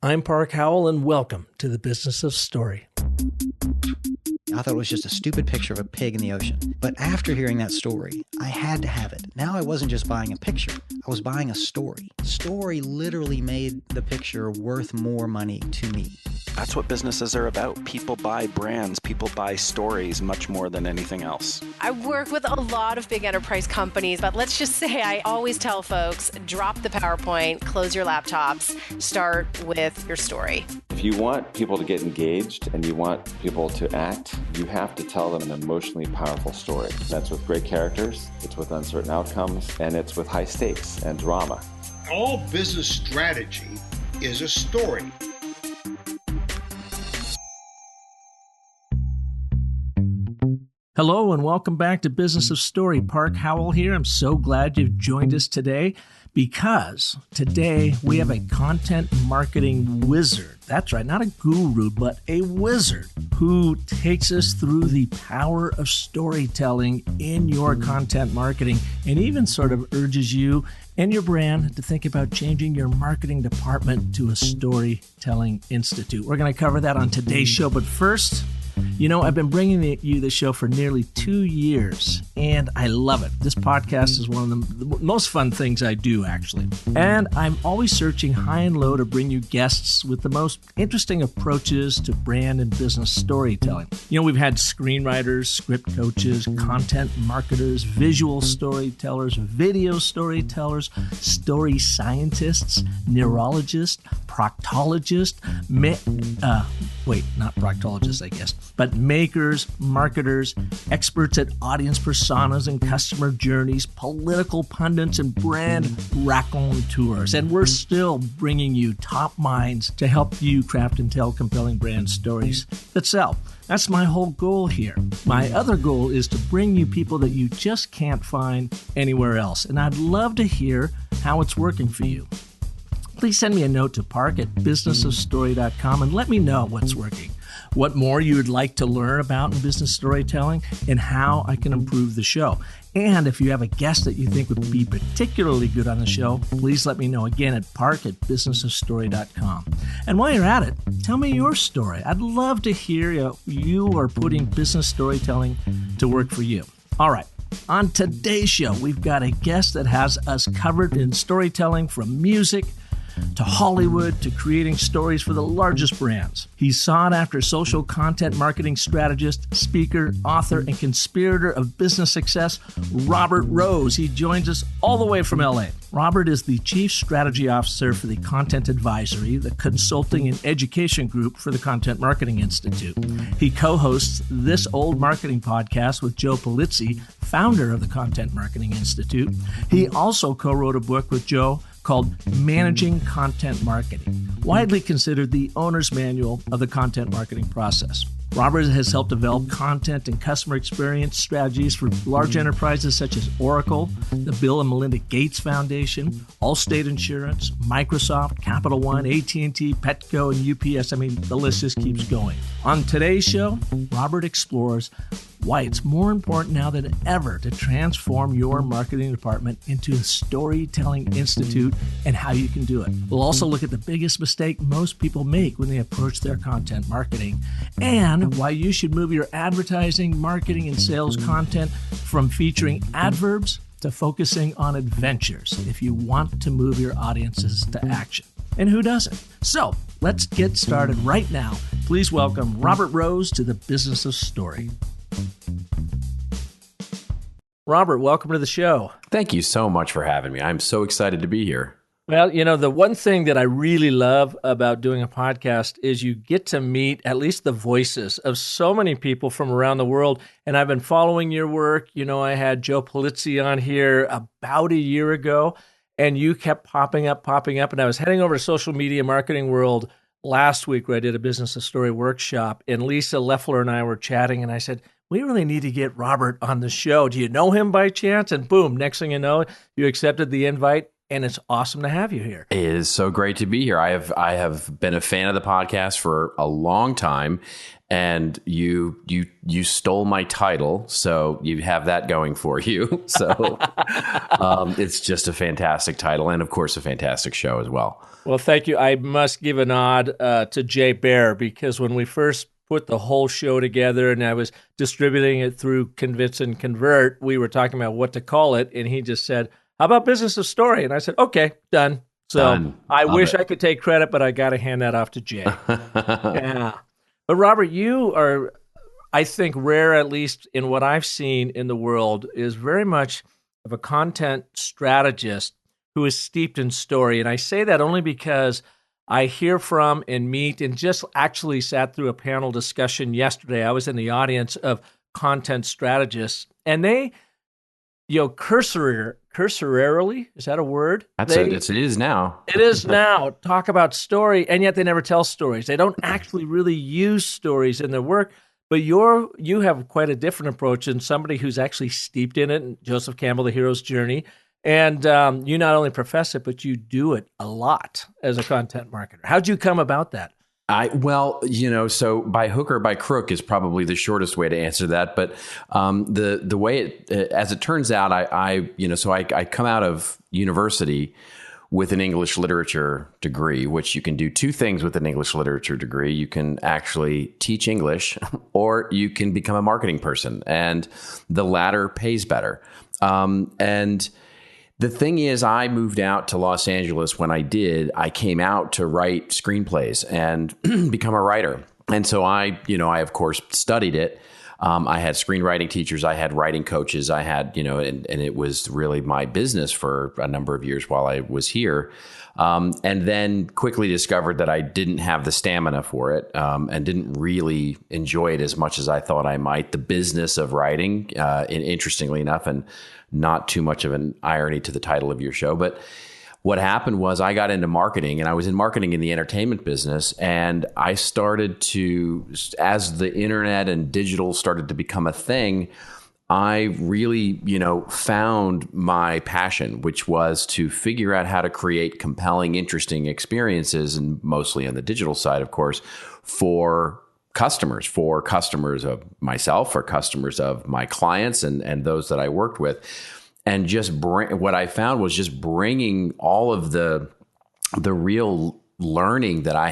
I'm Park Howell, and welcome to the Business of Story. I thought it was just a stupid picture of a pig in the ocean. But after hearing that story, I had to have it. Now I wasn't just buying a picture, I was buying a story. Story literally made the picture worth more money to me. That's what businesses are about. People buy brands, people buy stories much more than anything else. I work with a lot of big enterprise companies, but let's just say I always tell folks, drop the PowerPoint, close your laptops, start with your story. If you want people to get engaged and you want people to act, you have to tell them an emotionally powerful story. That's with great characters, it's with uncertain outcomes, and it's with high stakes and drama. All business strategy is a story. Hello and welcome back to Business of Story. Park Howell here. I'm so glad you've joined us today because today we have a content marketing wizard. That's right, not a guru, but a wizard who takes us through the power of storytelling in your content marketing and even sort of urges you and your brand to think about changing your marketing department to a storytelling institute. We're going to cover that on today's show, but first, you know, I've been bringing you the show for nearly 2 years, and I love it. This podcast is one of the most fun things I do, actually. And I'm always searching high and low to bring you guests with the most interesting approaches to brand and business storytelling. You know, we've had screenwriters, script coaches, content marketers, visual storytellers, video storytellers, story scientists, neurologists, proctologists, not proctologists, I guess, but makers, marketers, experts at audience personas and customer journeys, political pundits, and brand raconteurs. And we're still bringing you top minds to help you craft and tell compelling brand stories that sell. That's my whole goal here. My other goal is to bring you people that you just can't find anywhere else. And I'd love to hear how it's working for you. Please send me a note to park@businessofstory.com and let me know what's working, what more you would like to learn about in business storytelling, and how I can improve the show. And if you have a guest that you think would be particularly good on the show, please let me know again at park@businessofstory.com. And while you're at it, tell me your story. I'd love to hear you are putting business storytelling to work for you. All right. On today's show, we've got a guest that has us covered in storytelling from music to Hollywood, to creating stories for the largest brands. He's sought-after social content marketing strategist, speaker, author, and conspirator of business success, Robert Rose. He joins us all the way from LA. Robert is the Chief Strategy Officer for the Content Advisory, the consulting and education group for the Content Marketing Institute. He co-hosts This Old Marketing podcast with Joe Pulizzi, founder of the Content Marketing Institute. He also co-wrote a book with Joe called Managing Content Marketing, widely considered the owner's manual of the content marketing process. Robert has helped develop content and customer experience strategies for large enterprises such as Oracle, the Bill and Melinda Gates Foundation, Allstate Insurance, Microsoft, Capital One, AT&T, Petco, and UPS. I mean, the list just keeps going. On today's show, Robert explores why it's more important now than ever to transform your marketing department into a storytelling institute and how you can do it. We'll also look at the biggest mistake most people make when they approach their content marketing and why you should move your advertising, marketing, and sales content from featuring adverbs to focusing on adventures if you want to move your audiences to action. And who doesn't? So let's get started right now. Please welcome Robert Rose to the Business of Story. Robert, welcome to the show. Thank you so much for having me. I'm so excited to be here. Well, you know, the one thing that I really love about doing a podcast is you get to meet at least the voices of so many people from around the world. And I've been following your work. You know, I had Joe Pulizzi on here about a year ago, and you kept popping up. And I was heading over to Social Media Marketing World last week where I did a Business of Story workshop, and Lisa Leffler and I were chatting, and I said, we really need to get Robert on the show. Do you know him by chance? And boom, next thing you know, you accepted the invite. and it's awesome to have you here. It is so great to be here. I have been a fan of the podcast for a long time, and you stole my title, so you have that going for you. So it's just a fantastic title, and of course, a fantastic show as well. Well, thank you. I must give a nod to Jay Baer, because when we first put the whole show together and I was distributing it through Convince and Convert, we were talking about what to call it, and he just said, "How about Business of Story?" And I said, "Okay, done." So Done. I Love wish it. I could take credit, but I got to hand that off to Jay. Yeah. But Robert, you are, I think, rare, at least in what I've seen in the world, is very much of a content strategist who is steeped in story. And I say that only because I hear from and meet and just actually sat through a panel discussion yesterday. I was in the audience of content strategists, and they, cursorily, is that a word? It is now. It is now. Talk about story, and yet they never tell stories. They don't actually really use stories in their work. But you have quite a different approach than somebody who's actually steeped in it. Joseph Campbell, The Hero's Journey. And you not only profess it, but you do it a lot as a content marketer. How'd you come about that? So by hook or by crook is probably the shortest way to answer that. But the way as it turns out, I come out of university with an English literature degree, which you can do two things with an English literature degree. You can actually teach English, or you can become a marketing person, and the latter pays better. And the thing is, I moved out to Los Angeles. When I did, I came out to write screenplays and become a writer. And so I of course studied it. I had screenwriting teachers, I had writing coaches, I had, and it was really my business for a number of years while I was here. And then quickly discovered that I didn't have the stamina for it, and didn't really enjoy it as much as I thought I might. The business of writing, interestingly enough, and not too much of an irony to the title of your show, but what happened was I got into marketing, and I was in marketing in the entertainment business. And I started to, as the internet and digital started to become a thing, I really, found my passion, which was to figure out how to create compelling, interesting experiences, and mostly on the digital side, of course, for customers of myself, for customers of my clients and those that I worked with. And what I found was just bringing all of the real learning that I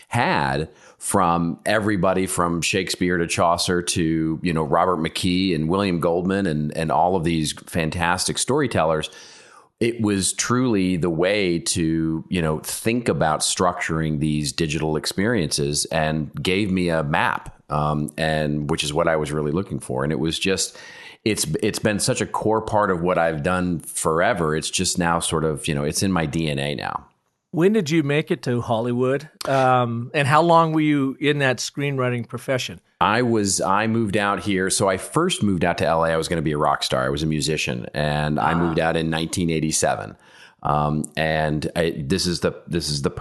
had from everybody from Shakespeare to Chaucer to, Robert McKee and William Goldman and all of these fantastic storytellers. It was truly the way to, think about structuring these digital experiences, and gave me a map, and which is what I was really looking for. And it was just, it's been such a core part of what I've done forever. It's just now sort of, it's in my DNA now. When did you make it to Hollywood? And how long were you in that screenwriting profession? I moved out here. So I first moved out to LA. I was going to be a rock star. I was a musician, and I moved out in 1987. This is the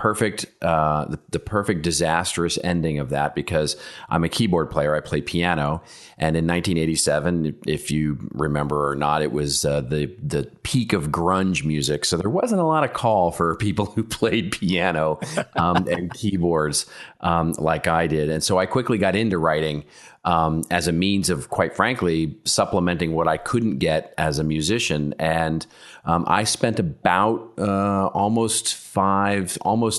perfect disastrous ending of that, because I'm a keyboard player. I play piano, and in 1987, if you remember or not, it was the peak of grunge music. So there wasn't a lot of call for people who played piano and keyboards like I did, and so I quickly got into writing. As a means of, quite frankly, supplementing what I couldn't get as a musician. And I spent about almost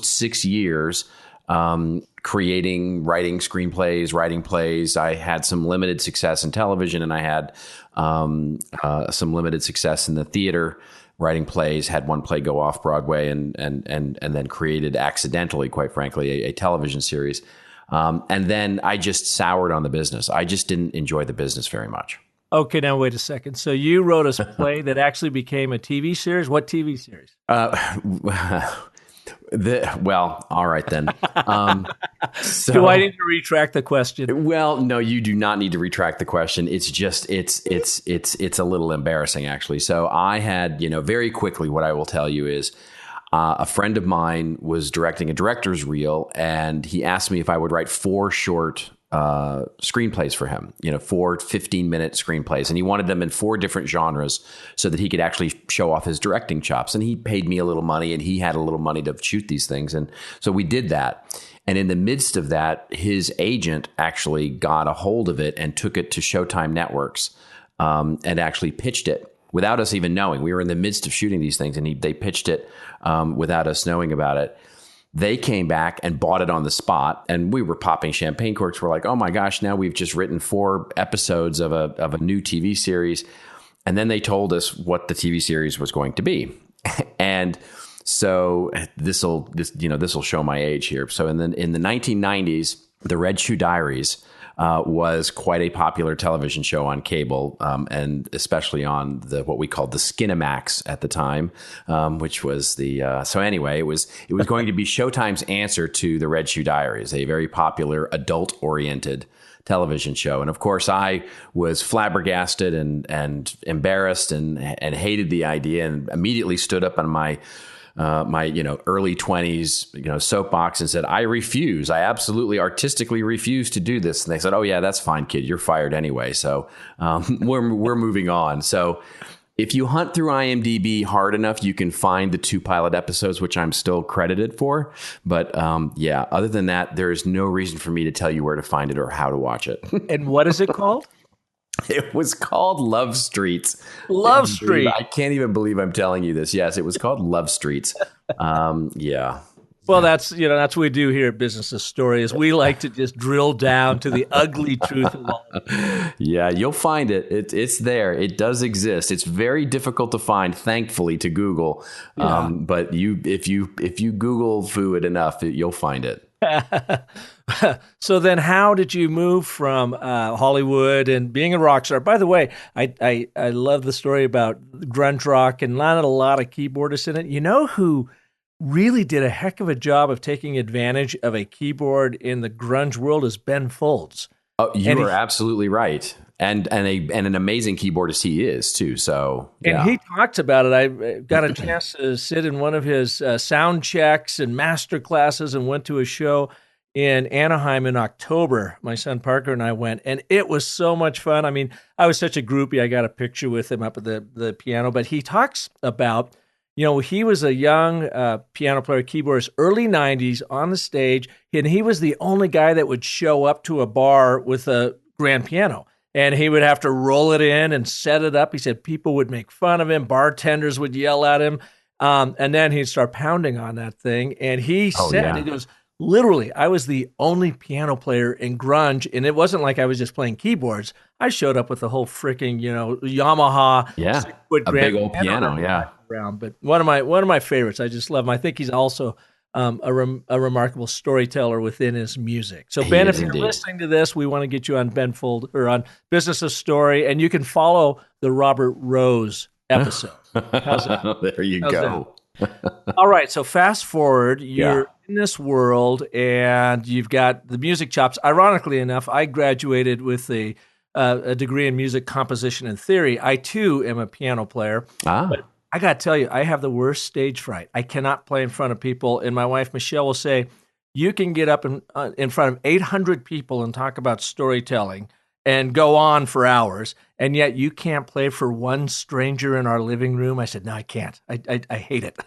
6 years writing screenplays, writing plays. I had some limited success in television, and I had some limited success in the theater, writing plays, had one play go off Broadway, and then created accidentally, quite frankly, a television series. And then I just soured on the business. I just didn't enjoy the business very much. Okay, now wait a second. So you wrote a play that actually became a TV series? What TV series? All right then. Do I need to retract the question? Well, no, you do not need to retract the question. It's just it's a little embarrassing, actually. So I had, very quickly, what I will tell you is, a friend of mine was directing a director's reel, and he asked me if I would write 4 short screenplays for him, 4 15-minute screenplays. And he wanted them in 4 different genres so that he could actually show off his directing chops. And he paid me a little money and he had a little money to shoot these things. And so we did that. And in the midst of that, his agent actually got a hold of it and took it to Showtime Networks and actually pitched it without us even knowing. We were in the midst of shooting these things, and they pitched it without us knowing about it. They came back and bought it on the spot, and we were popping champagne corks. We're like, oh my gosh, now we've just written 4 episodes of a new TV series. And then they told us what the TV series was going to be. And so this will show my age here. So in the 1990s, The Red Shoe Diaries was quite a popular television show on cable, and especially on what we called the Skinamax at the time, which was so anyway, it was going to be Showtime's answer to The Red Shoe Diaries, a very popular adult-oriented television show. And of course, I was flabbergasted and embarrassed and hated the idea, and immediately stood up on my early 20s, soapbox and said, I refuse. I absolutely artistically refuse to do this. And they said, oh yeah, that's fine, kid. You're fired anyway. So we're moving on. So if you hunt through IMDb hard enough, you can find the 2 pilot episodes, which I'm still credited for. But other than that, there is no reason for me to tell you where to find it or how to watch it. And what is it called? It was called Love Streets. Love Street. I can't even believe I'm telling you this. Yes, it was called Love Streets. Yeah. Well, that's what we do here at Business of Story, is we like to just drill down to the ugly truth of all. Yeah, you'll find it. It's there. It does exist. It's very difficult to find, thankfully, to Google. Yeah. But if you Google Fluid enough, you'll find it. So then how did you move from Hollywood and being a rock star? By the way, I love the story about grunge rock and not a lot of keyboardists in it. You know who really did a heck of a job of taking advantage of a keyboard in the grunge world is Ben Folds. Oh, you are absolutely right. And an amazing keyboardist he is too. So and he talks about it. I got a chance to sit in one of his sound checks and master classes, and went to a show in Anaheim in October. My son Parker and I went, and it was so much fun. I mean, I was such a groupie. I got a picture with him up at the piano. But he talks about, he was a young piano player, keyboardist, early 90s on the stage, and he was the only guy that would show up to a bar with a grand piano. And he would have to roll it in and set it up. He said people would make fun of him. Bartenders would yell at him. And then he'd start pounding on that thing. And he said, he goes, literally, I was the only piano player in grunge. And it wasn't like I was just playing keyboards. I showed up with the whole freaking, Yamaha. Yeah, a big old piano. Yeah. Around. But one of my favorites. I just love him. I think he's also a remarkable storyteller within his music. So Ben, if you're listening to this, we want to get you on Ben Fold or on Business of Story, and you can follow the Robert Rose episode. How's that? There you go. All right. So fast forward, you're in this world, and you've got the music chops. Ironically enough, I graduated with a degree in music composition and theory. I too am a piano player. But I got to tell you, I have the worst stage fright. I cannot play in front of people. And my wife, Michelle, will say, you can get up in front of 800 people and talk about storytelling and go on for hours, and yet you can't play for one stranger in our living room. I said, no, I can't. I hate it.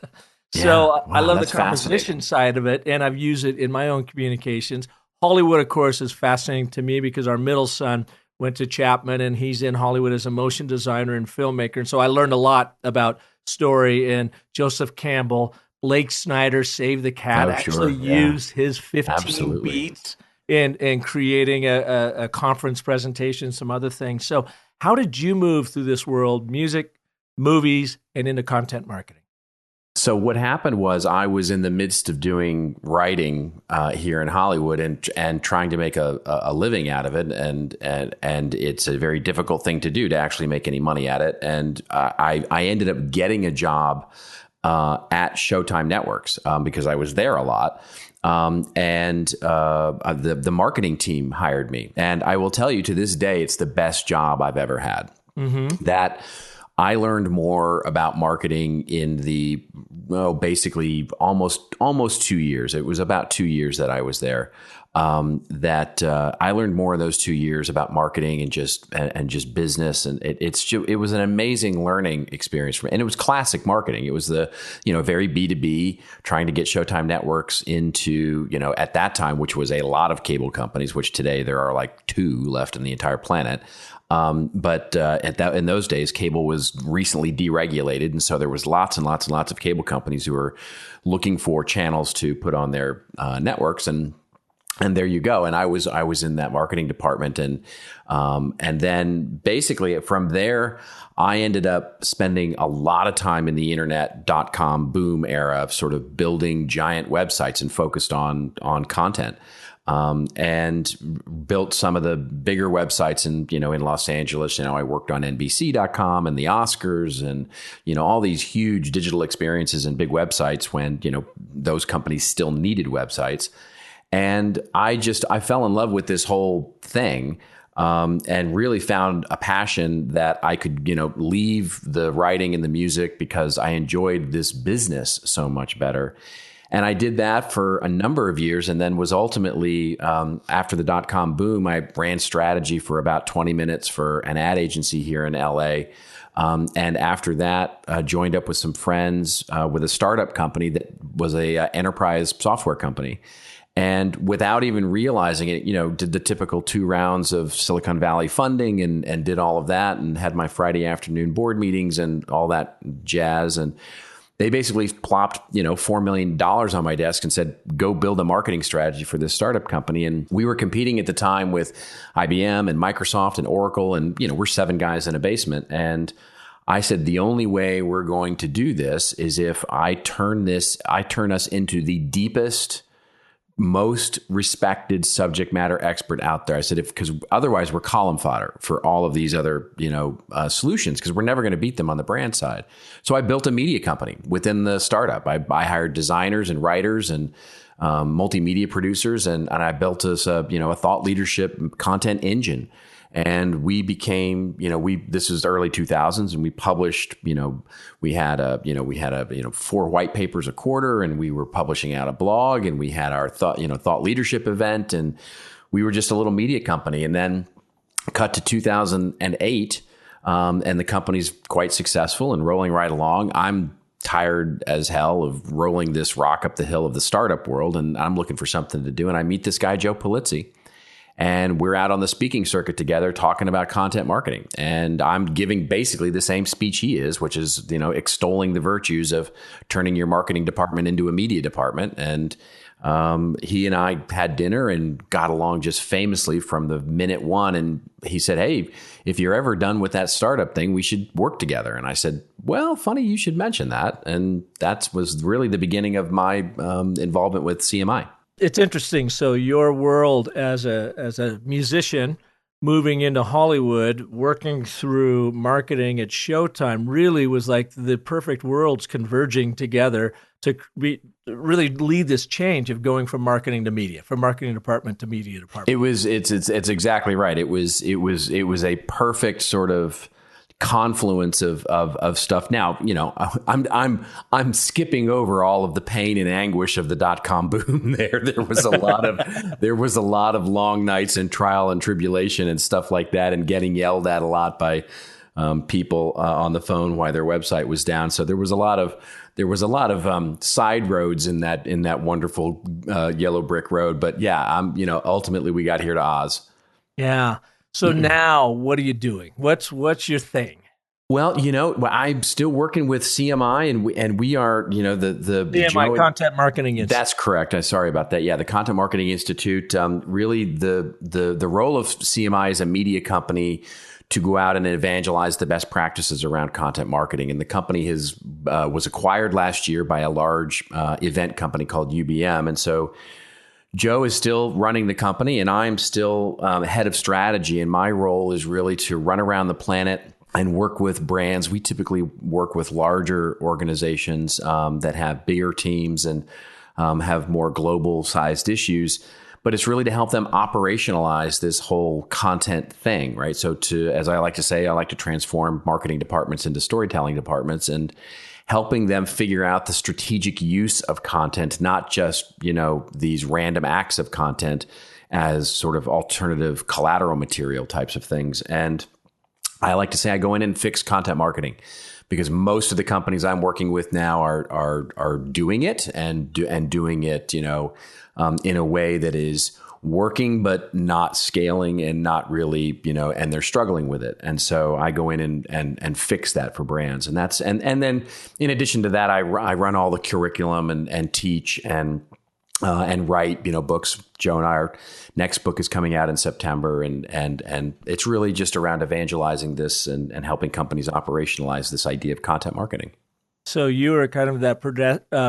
Yeah. So I love the composition side of it, and I've used it in my own communications. Hollywood, of course, is fascinating to me because our middle son went to Chapman, and he's in Hollywood as a motion designer and filmmaker. And so I learned a lot about story, and Joseph Campbell, Blake Snyder, Save the Cat, used his 15 beats in creating a conference presentation, some other things. So how did you move through this world, music, movies, and into content marketing? So what happened was I was in the midst of doing writing here in Hollywood and trying to make a living out of it, and it's a very difficult thing to do to actually make any money at it. And I ended up getting a job at Showtime Networks because I was there a lot. And the marketing team hired me, and I will tell you, to this day, it's the best job I've ever had. Mm-hmm. That I learned more about marketing in basically almost 2 years. It was about 2 years that I was there. that I learned more in those 2 years about marketing and just business, and it was an amazing learning experience for me. And it was classic marketing. It was the very B2B, trying to get Showtime networks into at that time, which was a lot of cable companies, which today there are like 2 left in the entire planet. But in those days, cable was recently deregulated, and so there was lots and lots and lots of cable companies who were looking for channels to put on their networks, and there you go. And I was in that marketing department, and then basically from there, I ended up spending a lot of time in the internet.com boom era of sort of building giant websites and focused on content. And built some of the bigger websites in Los Angeles. I worked on NBC.com and the Oscars and, all these huge digital experiences and big websites when, those companies still needed websites. And I fell in love with this whole thing. And really found a passion that I could, leave the writing and the music because I enjoyed this business so much better. And I did that for a number of years, and then was ultimately, after the dot-com boom, I ran strategy for about 20 minutes for an ad agency here in LA. And after that, joined up with some friends with a startup company that was a enterprise software company. And without even realizing it, did the typical 2 rounds of Silicon Valley funding and did all of that, and had my Friday afternoon board meetings and all that jazz. And they basically plopped, $4 million on my desk and said, go build a marketing strategy for this startup company. And we were competing at the time with IBM and Microsoft and Oracle. And, we're 7 guys in a basement. And I said, the only way we're going to do this is if I turn us into the deepest, most respected subject matter expert out there. I said, because otherwise we're column fodder for all of these other, solutions, because we're never going to beat them on the brand side. So I built a media company within the startup. I hired designers and writers and multimedia producers, and I built us a thought leadership content engine. And we became, this is early 2000s, and we published, we had 4 white papers a quarter, and we were publishing out a blog, and we had our thought leadership event, and we were just a little media company. And then cut to 2008, and the company's quite successful and rolling right along. I'm tired as hell of rolling this rock up the hill of the startup world, and I'm looking for something to do. And I meet this guy, Joe Pulizzi. And we're out on the speaking circuit together talking about content marketing. And I'm giving basically the same speech he is, which is, extolling the virtues of turning your marketing department into a media department. And he and I had dinner and got along just famously from the minute one. And he said, hey, if you're ever done with that startup thing, we should work together. And I said, well, funny you should mention that. And that was really the beginning of my involvement with CMI. It's interesting. So your world as a musician moving into Hollywood, working through marketing at Showtime really was like the perfect worlds converging together to really lead this change of going from marketing to media, from marketing department to media department. It's exactly right. It was a perfect sort of confluence of stuff. Now, I'm skipping over all of the pain and anguish of the dot-com boom there. There was a lot of long nights and trial and tribulation and stuff like that, and getting yelled at a lot by people on the phone why their website was down. So there was a lot of side roads in that wonderful yellow brick road. But yeah, ultimately we got here to Oz. Yeah. So now, what are you doing? What's your thing? Well, I'm still working with CMI, and we are, the CMI Content Marketing Institute. That's correct. I'm sorry about that. Yeah, the Content Marketing Institute. Really, the role of CMI as a media company to go out and evangelize the best practices around content marketing. And the company was acquired last year by a large event company called UBM, and so Joe is still running the company, and I'm still head of strategy. And my role is really to run around the planet and work with brands. We typically work with larger organizations that have bigger teams and have more global sized issues. But it's really to help them operationalize this whole content thing, right? So as I like to say, I like to transform marketing departments into storytelling departments and helping them figure out the strategic use of content, not just, these random acts of content as sort of alternative collateral material types of things. And I like to say I go in and fix content marketing, because most of the companies I'm working with now are doing it and doing it, in a way that is working but not scaling and not really, and they're struggling with it. And so I go in and fix that for brands. And that's and then in addition to that, I run all the curriculum and teach and write, books. Joe and our next book is coming out in September, and it's really just around evangelizing this and helping companies operationalize this idea of content marketing. So you are kind of that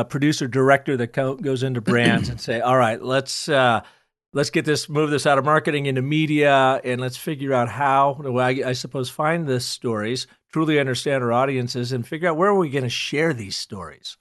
producer director that goes into brands and say, all right, let's move this out of marketing into media, and let's figure out how, I suppose, find the stories, truly understand our audiences, and figure out where are we going to share these stories.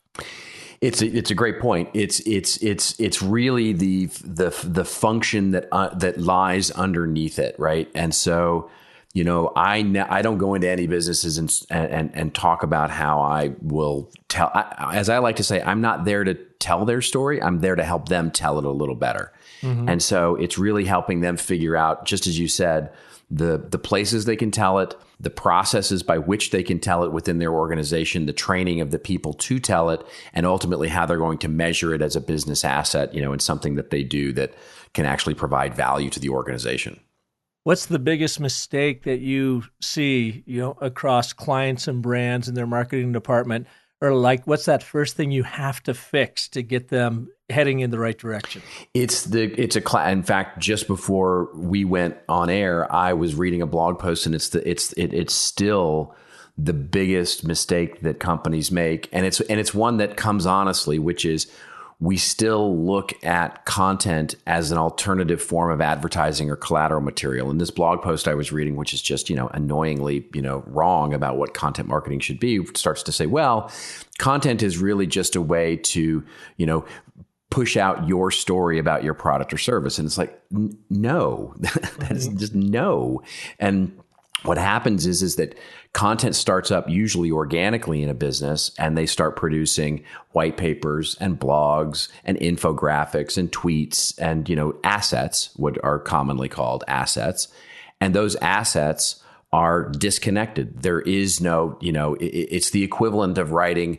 It's a great point. It's really the function that lies underneath it, right? And so, I don't go into any businesses and talk about how I will tell. As I like to say, I'm not there to tell their story. I'm there to help them tell it a little better. Mm-hmm. And so it's really helping them figure out, just as you said, the places they can tell it, the processes by which they can tell it within their organization, the training of the people to tell it, and ultimately how they're going to measure it as a business asset, and something that they do that can actually provide value to the organization. What's the biggest mistake that you see, across clients and brands in their marketing department? Or what's that first thing you have to fix to get them heading in the right direction? In fact, just before we went on air, I was reading a blog post, and it's still the biggest mistake that companies make, and it's one that comes honestly, which is we still look at content as an alternative form of advertising or collateral material. And this blog post I was reading, which is just, annoyingly, wrong about what content marketing should be, starts to say, well, content is really just a way to, push out your story about your product or service. And it's like, no, that's just no. And what happens is that content starts up usually organically in a business, and they start producing white papers and blogs and infographics and tweets and, assets, what are commonly called assets. And those assets are disconnected. There is no, it's the equivalent of writing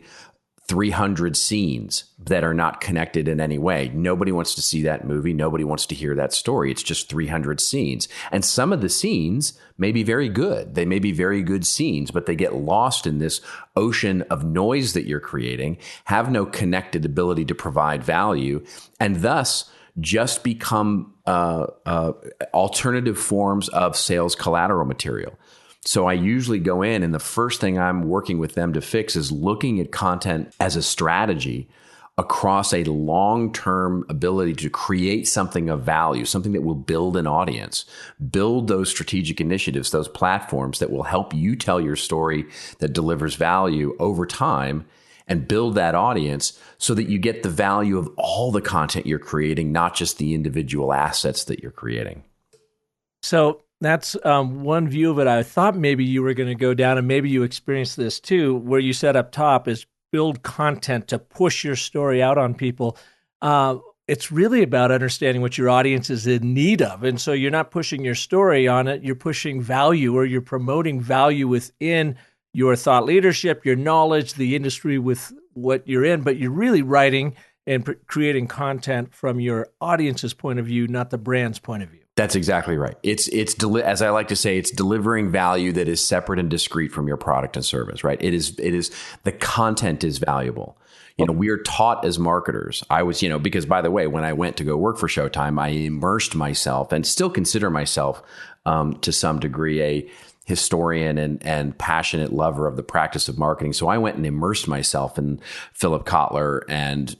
300 scenes that are not connected in any way. Nobody wants to see that movie. Nobody wants to hear that story. It's just 300 scenes. And some of the scenes may be very good. They may be very good scenes, but they get lost in this ocean of noise that you're creating, have no connected ability to provide value, and thus just become alternative forms of sales collateral material. So I usually go in, and the first thing I'm working with them to fix is looking at content as a strategy across a long-term ability to create something of value, something that will build an audience, build those strategic initiatives, those platforms that will help you tell your story that delivers value over time, and build that audience so that you get the value of all the content you're creating, not just the individual assets that you're creating. So that's one view of it. I thought maybe you were going to go down, and maybe you experienced this too, where you said up top is build content to push your story out on people. It's really about understanding what your audience is in need of. And so you're not pushing your story on it, you're pushing value, or you're promoting value within your thought leadership, your knowledge, the industry with what you're in, but you're really writing and creating content from your audience's point of view, not the brand's point of view. That's exactly right. It's as I like to say, it's delivering value that is separate and discrete from your product and service, right? It is the content is valuable. We are taught as marketers. I was, because by the way, when I went to go work for Showtime, I immersed myself and still consider myself to some degree a historian and passionate lover of the practice of marketing. So I went and immersed myself in Philip Kotler and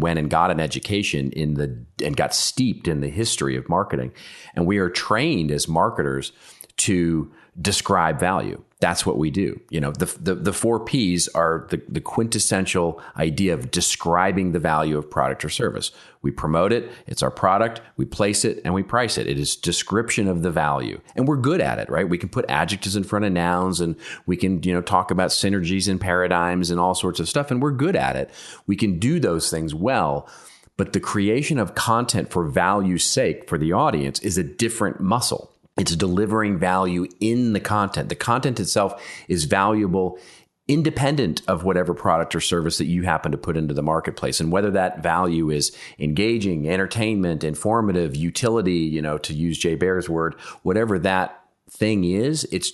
went and got an education and got steeped in the history of marketing. And we are trained as marketers to describe value. That's what we do. The 4 P's are the quintessential idea of describing the value of product or service. We promote it. It's our product. We place it and we price it. It is description of the value. And we're good at it, right? We can put adjectives in front of nouns and we can, talk about synergies and paradigms and all sorts of stuff. And we're good at it. We can do those things well. But the creation of content for value's sake for the audience is a different muscle. It's delivering value in the content. The content itself is valuable independent of whatever product or service that you happen to put into the marketplace. And whether that value is engaging, entertainment, informative, utility, to use Jay Baer's word, whatever that thing is, it's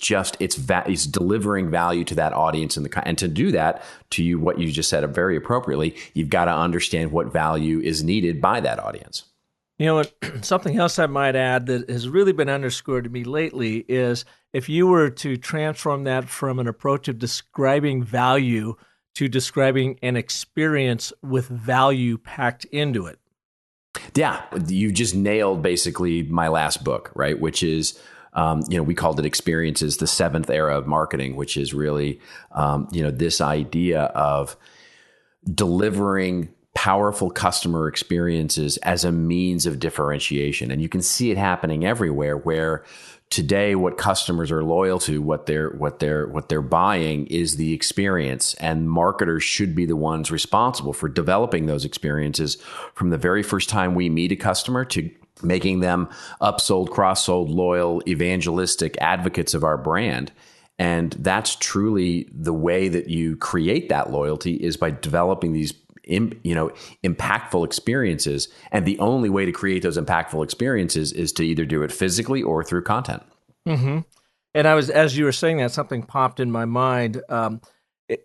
delivering value to that audience. And to do that, what you just said very appropriately, you've got to understand what value is needed by that audience. Something else I might add that has really been underscored to me lately is if you were to transform that from an approach of describing value to describing an experience with value packed into it. Yeah, you just nailed basically my last book, right? Which is, we called it Experiences, the 7th era of marketing, which is really, this idea of delivering powerful customer experiences as a means of differentiation. And you can see it happening everywhere where today what customers are loyal to, what they're buying is the experience, and marketers should be the ones responsible for developing those experiences from the very first time we meet a customer to making them upsold, cross-sold, loyal, evangelistic advocates of our brand. And that's truly the way that you create that loyalty is by developing these impactful experiences. And the only way to create those impactful experiences is to either do it physically or through content. Mm-hmm. And as you were saying that, something popped in my mind.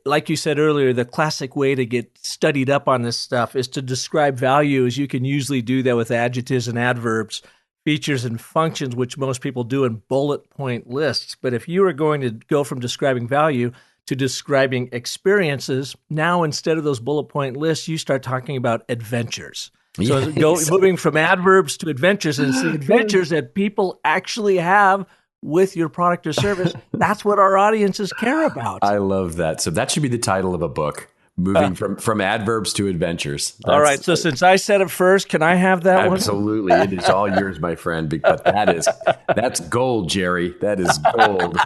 Like you said earlier, the classic way to get studied up on this stuff is to describe value, as you can usually do that with adjectives and adverbs, features and functions, which most people do in bullet point lists. But if you are going to go from describing value to describing experiences, now instead of those bullet point lists, you start talking about adventures. So moving from adverbs to adventures, and it's the adventures that people actually have with your product or service. That's what our audiences care about. I love that. So that should be the title of a book. Moving from adverbs to adventures. All right. So since I said it first, can I have that one? Absolutely. It is all yours, my friend. But that's gold, Jerry. That is gold.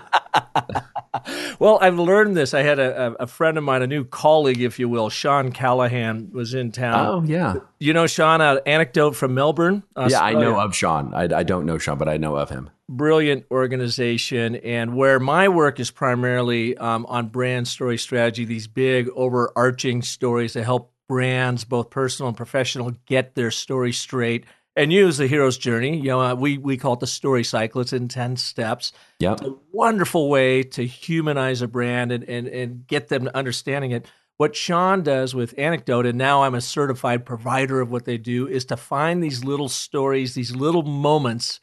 Well, I've learned this. I had a friend of mine, a new colleague, if you will, Sean Callahan, was in town. Oh, yeah. You know Sean, an anecdote from Melbourne, Australia. Yeah, I know of Sean. I don't know Sean, but I know of him. Brilliant organization, and where my work is primarily on brand story strategy, these big overarching stories that help brands, both personal and professional, get their story straight and use the hero's journey. We call it the story cycle. It's in 10 steps. Yep. It's a wonderful way to humanize a brand and get them to understanding it. What Sean does with Anecdote, and now I'm a certified provider of what they do, is to find these little stories, these little moments,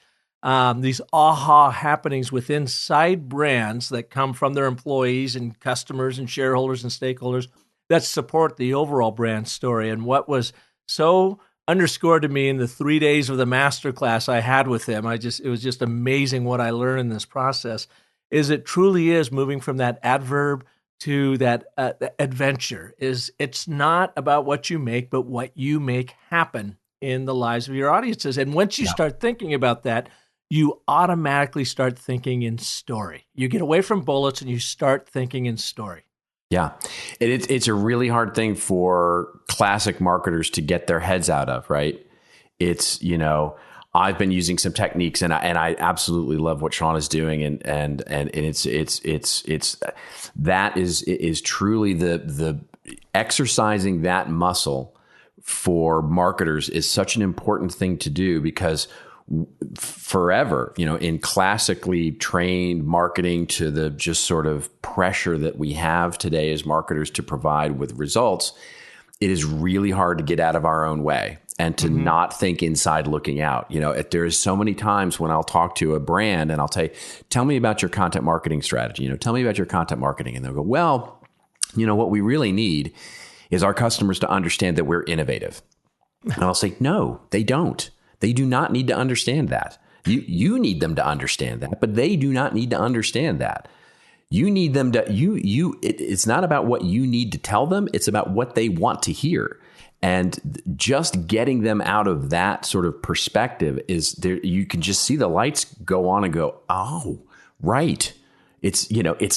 these aha happenings within side brands that come from their employees and customers and shareholders and stakeholders that support the overall brand story. And what was so underscored to me in the 3 days of the masterclass I had with him, it was just amazing what I learned in this process, is it truly is moving from that adverb to that adventure. It's not about what you make, but what you make happen in the lives of your audiences. And once you start thinking about that, you automatically start thinking in story. You get away from bullets and you start thinking in story. Yeah. It's a really hard thing for classic marketers to get their heads out of, right? It's, I've been using some techniques and I absolutely love what Sean is doing. And it's that is truly the exercising that muscle for marketers is such an important thing to do, because forever, in classically trained marketing, to the just sort of pressure that we have today as marketers to provide with results, it is really hard to get out of our own way and to not think inside looking out. There's so many times when I'll talk to a brand and I'll say, tell me about your content marketing strategy, tell me about your content marketing. And they'll go, well, what we really need is our customers to understand that we're innovative. And I'll say, no, they don't. They do not need to understand that. You need them to understand that, but they do not need to understand that. You need them to, it's not about what you need to tell them. It's about what they want to hear. And just getting them out of that sort of perspective is there. You can just see the lights go on and go, oh, right. It's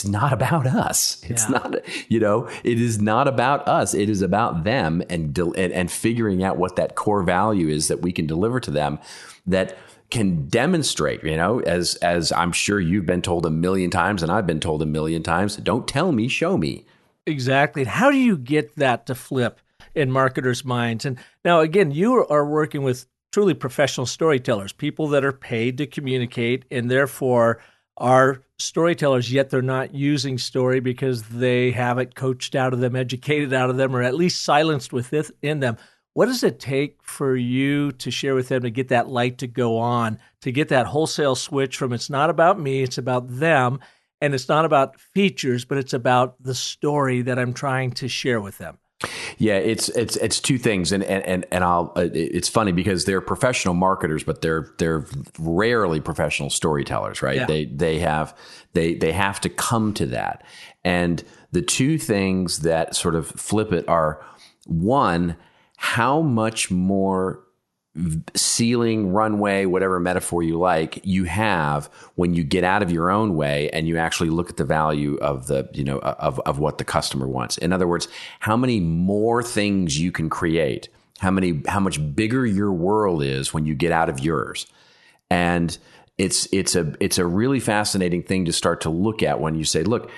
not about us. It's not, it is not about us. It is about them and figuring out what that core value is that we can deliver to them that can demonstrate, as I'm sure you've been told a million times and I've been told a million times, don't tell me, show me. Exactly. How do you get that to flip in marketers' minds? And now, again, you are working with truly professional storytellers, people that are paid to communicate and therefore are storytellers, yet they're not using story because they have it coached out of them, educated out of them, or at least silenced within them. What does it take for you to share with them to get that light to go on, to get that wholesale switch from it's not about me, it's about them, and it's not about features, but it's about the story that I'm trying to share with them? Yeah, it's two things, and it's funny because they're professional marketers, but they're rarely professional storytellers, right? Yeah. They have to come to that, and the two things that sort of flip it are, one, how much more ceiling, runway, whatever metaphor you like, you have when you get out of your own way and you actually look at the value of the, of what the customer wants. In other words, how many more things you can create, how much bigger your world is when you get out of yours. And it's a really fascinating thing to start to look at when you say, look,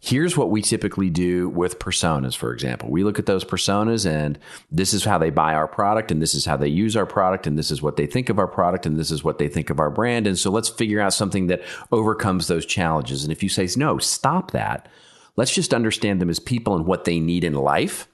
here's what we typically do with personas, for example. We look at those personas and this is how they buy our product and this is how they use our product and this is what they think of our product and this is what they think of our brand. And so let's figure out something that overcomes those challenges. And if you say, no, stop that. Let's just understand them as people and what they need in life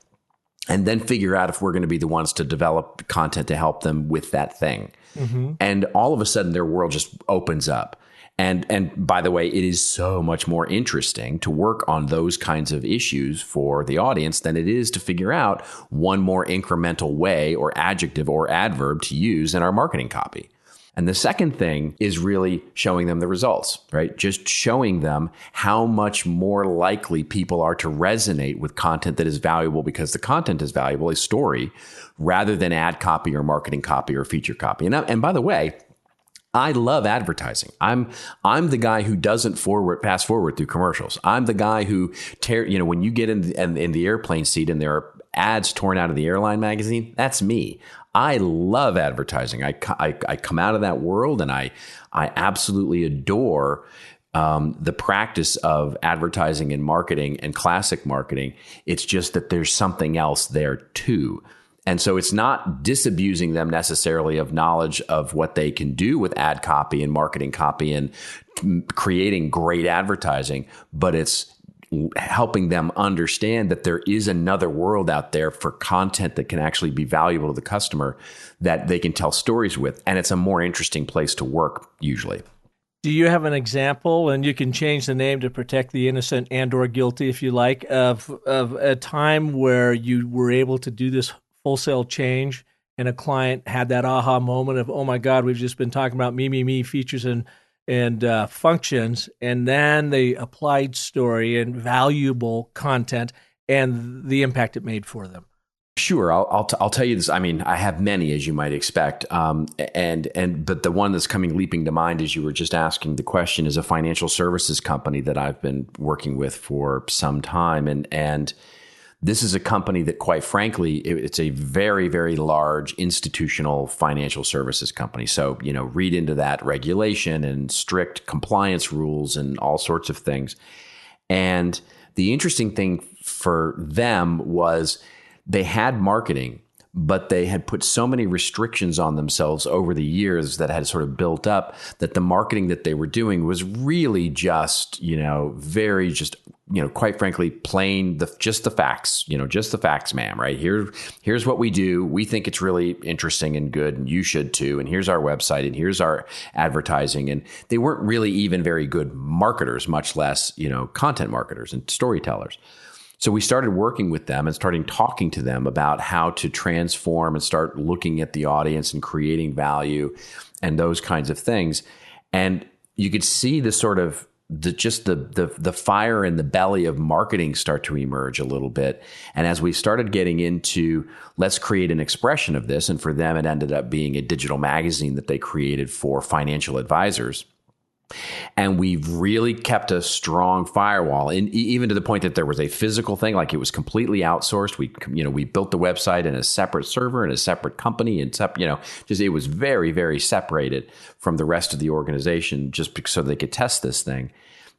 and then figure out if we're going to be the ones to develop content to help them with that thing. Mm-hmm. And all of a sudden their world just opens up. And by the way, it is so much more interesting to work on those kinds of issues for the audience than it is to figure out one more incremental way or adjective or adverb to use in our marketing copy. And the second thing is really showing them the results, right? Just showing them how much more likely people are to resonate with content that is valuable because the content is valuable, a story, rather than ad copy or marketing copy or feature copy. And by the way, I love advertising. I'm the guy who doesn't pass forward through commercials. I'm the guy who when you get in the airplane seat and there are ads torn out of the airline magazine, that's me. I love advertising. I come out of that world and I absolutely adore the practice of advertising and marketing and classic marketing. It's just that there's something else there too. And so it's not disabusing them necessarily of knowledge of what they can do with ad copy and marketing copy and creating great advertising, but it's helping them understand that there is another world out there for content that can actually be valuable to the customer that they can tell stories with. And it's a more interesting place to work usually. Do you have an example, and you can change the name to protect the innocent and or guilty if you like, of a time where you were able to do this wholesale change and a client had that aha moment of, oh my God, we've just been talking about me, features and functions, and then they applied story and valuable content and the impact it made for them? Sure, I'll tell you this. I mean, I have many, as you might expect, but the one that's coming leaping to mind as you were just asking the question is a financial services company that I've been working with for some time, and this is a company that, quite frankly, it's a very, very large institutional financial services company. So, read into that regulation and strict compliance rules and all sorts of things. And the interesting thing for them was they had marketing, but they had put so many restrictions on themselves over the years that had sort of built up that the marketing that they were doing was really just, very just, quite frankly, plain, just the facts, just the facts, ma'am, right? Here's what we do. We think it's really interesting and good, and you should too. And here's our website, and here's our advertising. And they weren't really even very good marketers, much less, content marketers and storytellers. So we started working with them and starting talking to them about how to transform and start looking at the audience and creating value and those kinds of things. And you could see the sort of the fire in the belly of marketing start to emerge a little bit. And as we started getting into, let's create an expression of this, and for them, it ended up being a digital magazine that they created for financial advisors. And we've really kept a strong firewall, and even to the point that there was a physical thing, like it was completely outsourced. We built the website in a separate server in a separate company, and it was very, very separated from the rest of the organization, just so they could test this thing.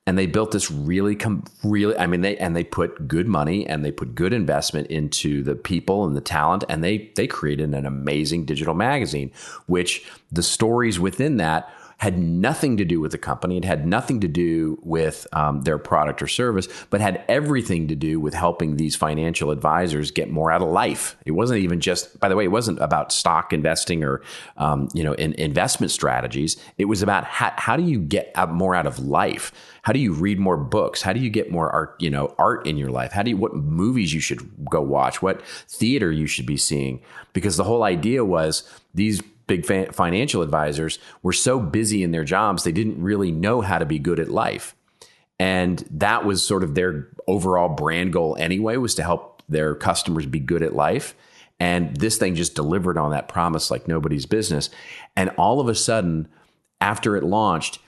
And they built this they put good money and they put good investment into the people and the talent, and they created an amazing digital magazine, which the stories within that had nothing to do with the company. It had nothing to do with their product or service, but had everything to do with helping these financial advisors get more out of life. It wasn't even just, by the way, it wasn't about stock investing or in investment strategies. It was about how do you get more out of life? How do you read more books? How do you get more art in your life? What movies you should go watch? What theater you should be seeing? Because the whole idea was these big financial advisors were so busy in their jobs, they didn't really know how to be good at life. And that was sort of their overall brand goal anyway, was to help their customers be good at life. And this thing just delivered on that promise like nobody's business. And all of a sudden, after it launched,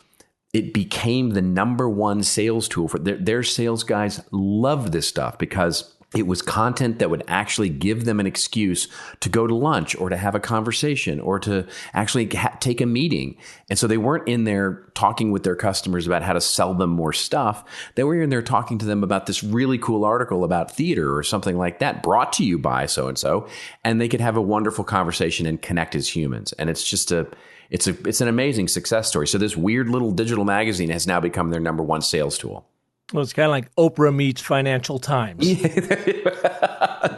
it became the number one sales tool for their sales guys. Loved this stuff because it was content that would actually give them an excuse to go to lunch or to have a conversation or to actually take a meeting. And so they weren't in there talking with their customers about how to sell them more stuff. They were in there talking to them about this really cool article about theater or something like that, brought to you by so-and-so. And they could have a wonderful conversation and connect as humans. And it's just it's an amazing success story. So this weird little digital magazine has now become their number one sales tool. Well, it's kind of like Oprah meets Financial Times.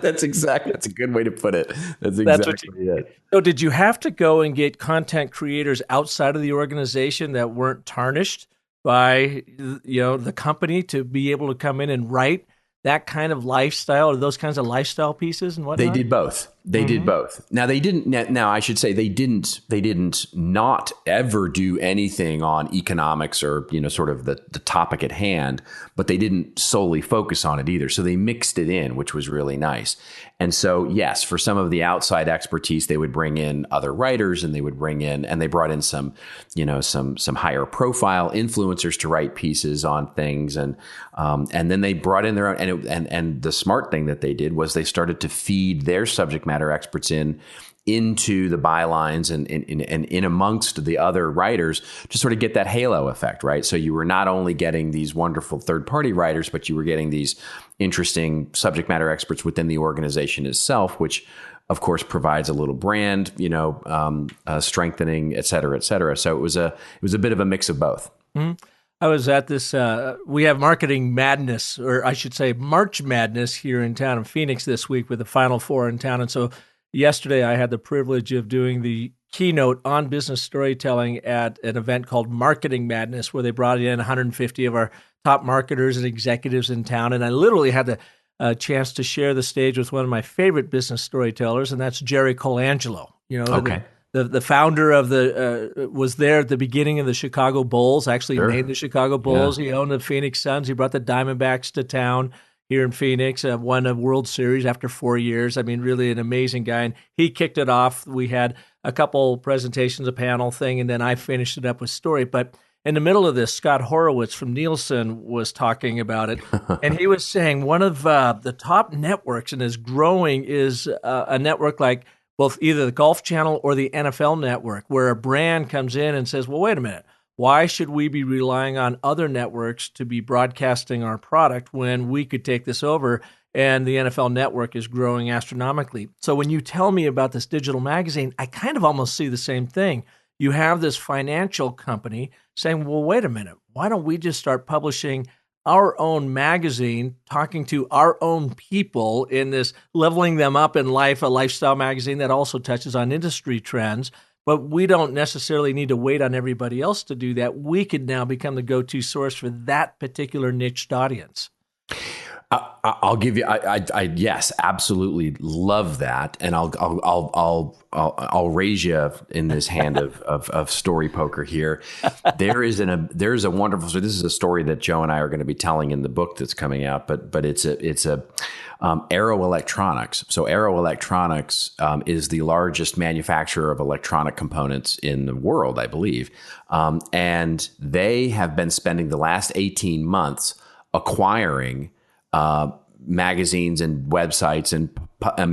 That's a good way to put it. That's exactly it. So did you have to go and get content creators outside of the organization that weren't tarnished by the company to be able to come in and write that kind of lifestyle or those kinds of lifestyle pieces and whatnot? They did both. They did both. Now they didn't. Now I should say they didn't not ever do anything on economics or sort of the topic at hand, but they didn't solely focus on it either. So they mixed it in, which was really nice. And so yes, for some of the outside expertise, they would bring in other writers, and they brought in some higher profile influencers to write pieces on things, and then they brought in their own. And the smart thing that they did was they started to feed their subject matter experts into the bylines and in amongst the other writers to sort of get that halo effect, right? So you were not only getting these wonderful third-party writers, but you were getting these interesting subject matter experts within the organization itself, which of course provides a little brand, strengthening, et cetera, et cetera. So it was a bit of a mix of both. Mm-hmm. I was at this, we have Marketing Madness, or I should say March Madness here in town in Phoenix this week with the Final Four in town. And so yesterday I had the privilege of doing the keynote on business storytelling at an event called Marketing Madness, where they brought in 150 of our top marketers and executives in town. And I literally had the chance to share the stage with one of my favorite business storytellers, and that's Jerry Colangelo. Okay. The founder of was there at the beginning of the Chicago Bulls, actually made the Chicago Bulls. Yeah. He owned the Phoenix Suns. He brought the Diamondbacks to town here in Phoenix, won a World Series after 4 years. I mean, really an amazing guy. And he kicked it off. We had a couple presentations, a panel thing, and then I finished it up with story. But in the middle of this, Scott Horowitz from Nielsen was talking about it. And he was saying one of the top networks and is growing is a network like both either the Golf Channel or the NFL Network, where a brand comes in and says, well, wait a minute, why should we be relying on other networks to be broadcasting our product when we could take this over? And the NFL Network is growing astronomically. So when you tell me about this digital magazine, I kind of almost see the same thing. You have this financial company saying, well, wait a minute, why don't we just start publishing our own magazine, talking to our own people in this leveling them up in life, a lifestyle magazine that also touches on industry trends. But we don't necessarily need to wait on everybody else to do that. We could now become the go-to source for that particular niched audience. I'll give you. Yes, absolutely love that, and I'll raise you in this hand of story poker here. There's a wonderful. So this is a story that Joe and I are going to be telling in the book that's coming out. But it's Arrow Electronics. So Arrow Electronics is the largest manufacturer of electronic components in the world, I believe, and they have been spending the last 18 months acquiring magazines and websites and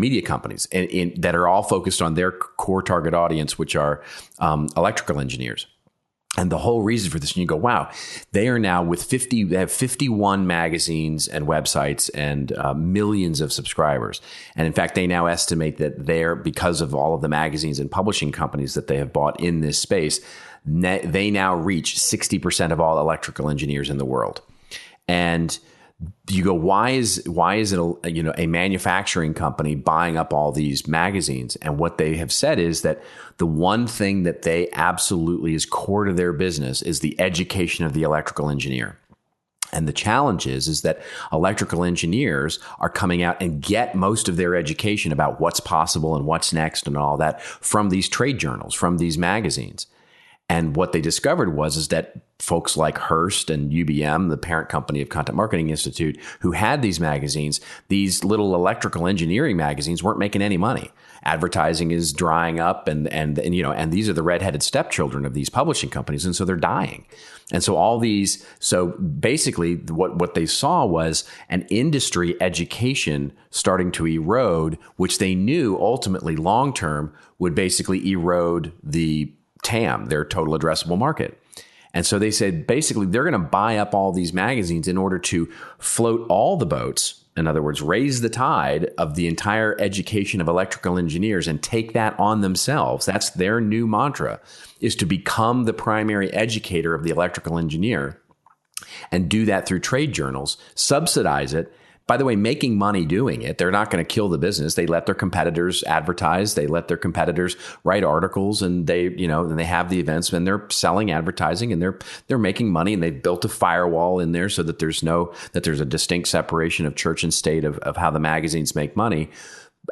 media companies that are all focused on their core target audience, which are electrical engineers. And the whole reason for this, and you go, wow, they are now they have 51 magazines and websites and millions of subscribers. And in fact, they now estimate that because of all of the magazines and publishing companies that they have bought in this space, they now reach 60% of all electrical engineers in the world. And you go, why is it a manufacturing company buying up all these magazines? And what they have said is that the one thing that they absolutely is core to their business is the education of the electrical engineer. And the challenge is that electrical engineers are coming out and get most of their education about what's possible and what's next and all that from these trade journals, from these magazines. And what they discovered is that folks like Hearst and UBM, the parent company of Content Marketing Institute, who had these magazines, these little electrical engineering magazines weren't making any money. Advertising is drying up, and these are the redheaded stepchildren of these publishing companies, and so they're dying. And so basically what they saw was an industry education starting to erode, which they knew ultimately long term would basically erode the TAM, their total addressable market. And so they said, basically, they're going to buy up all these magazines in order to float all the boats. In other words, raise the tide of the entire education of electrical engineers and take that on themselves. That's their new mantra, is to become the primary educator of the electrical engineer and do that through trade journals, subsidize it. By the way, making money doing it. They're not going to kill the business. They let their competitors advertise. They let their competitors write articles, and they have the events, and they're selling advertising, and they're making money, and they've built a firewall in there so that there's a distinct separation of church and state of how the magazines make money.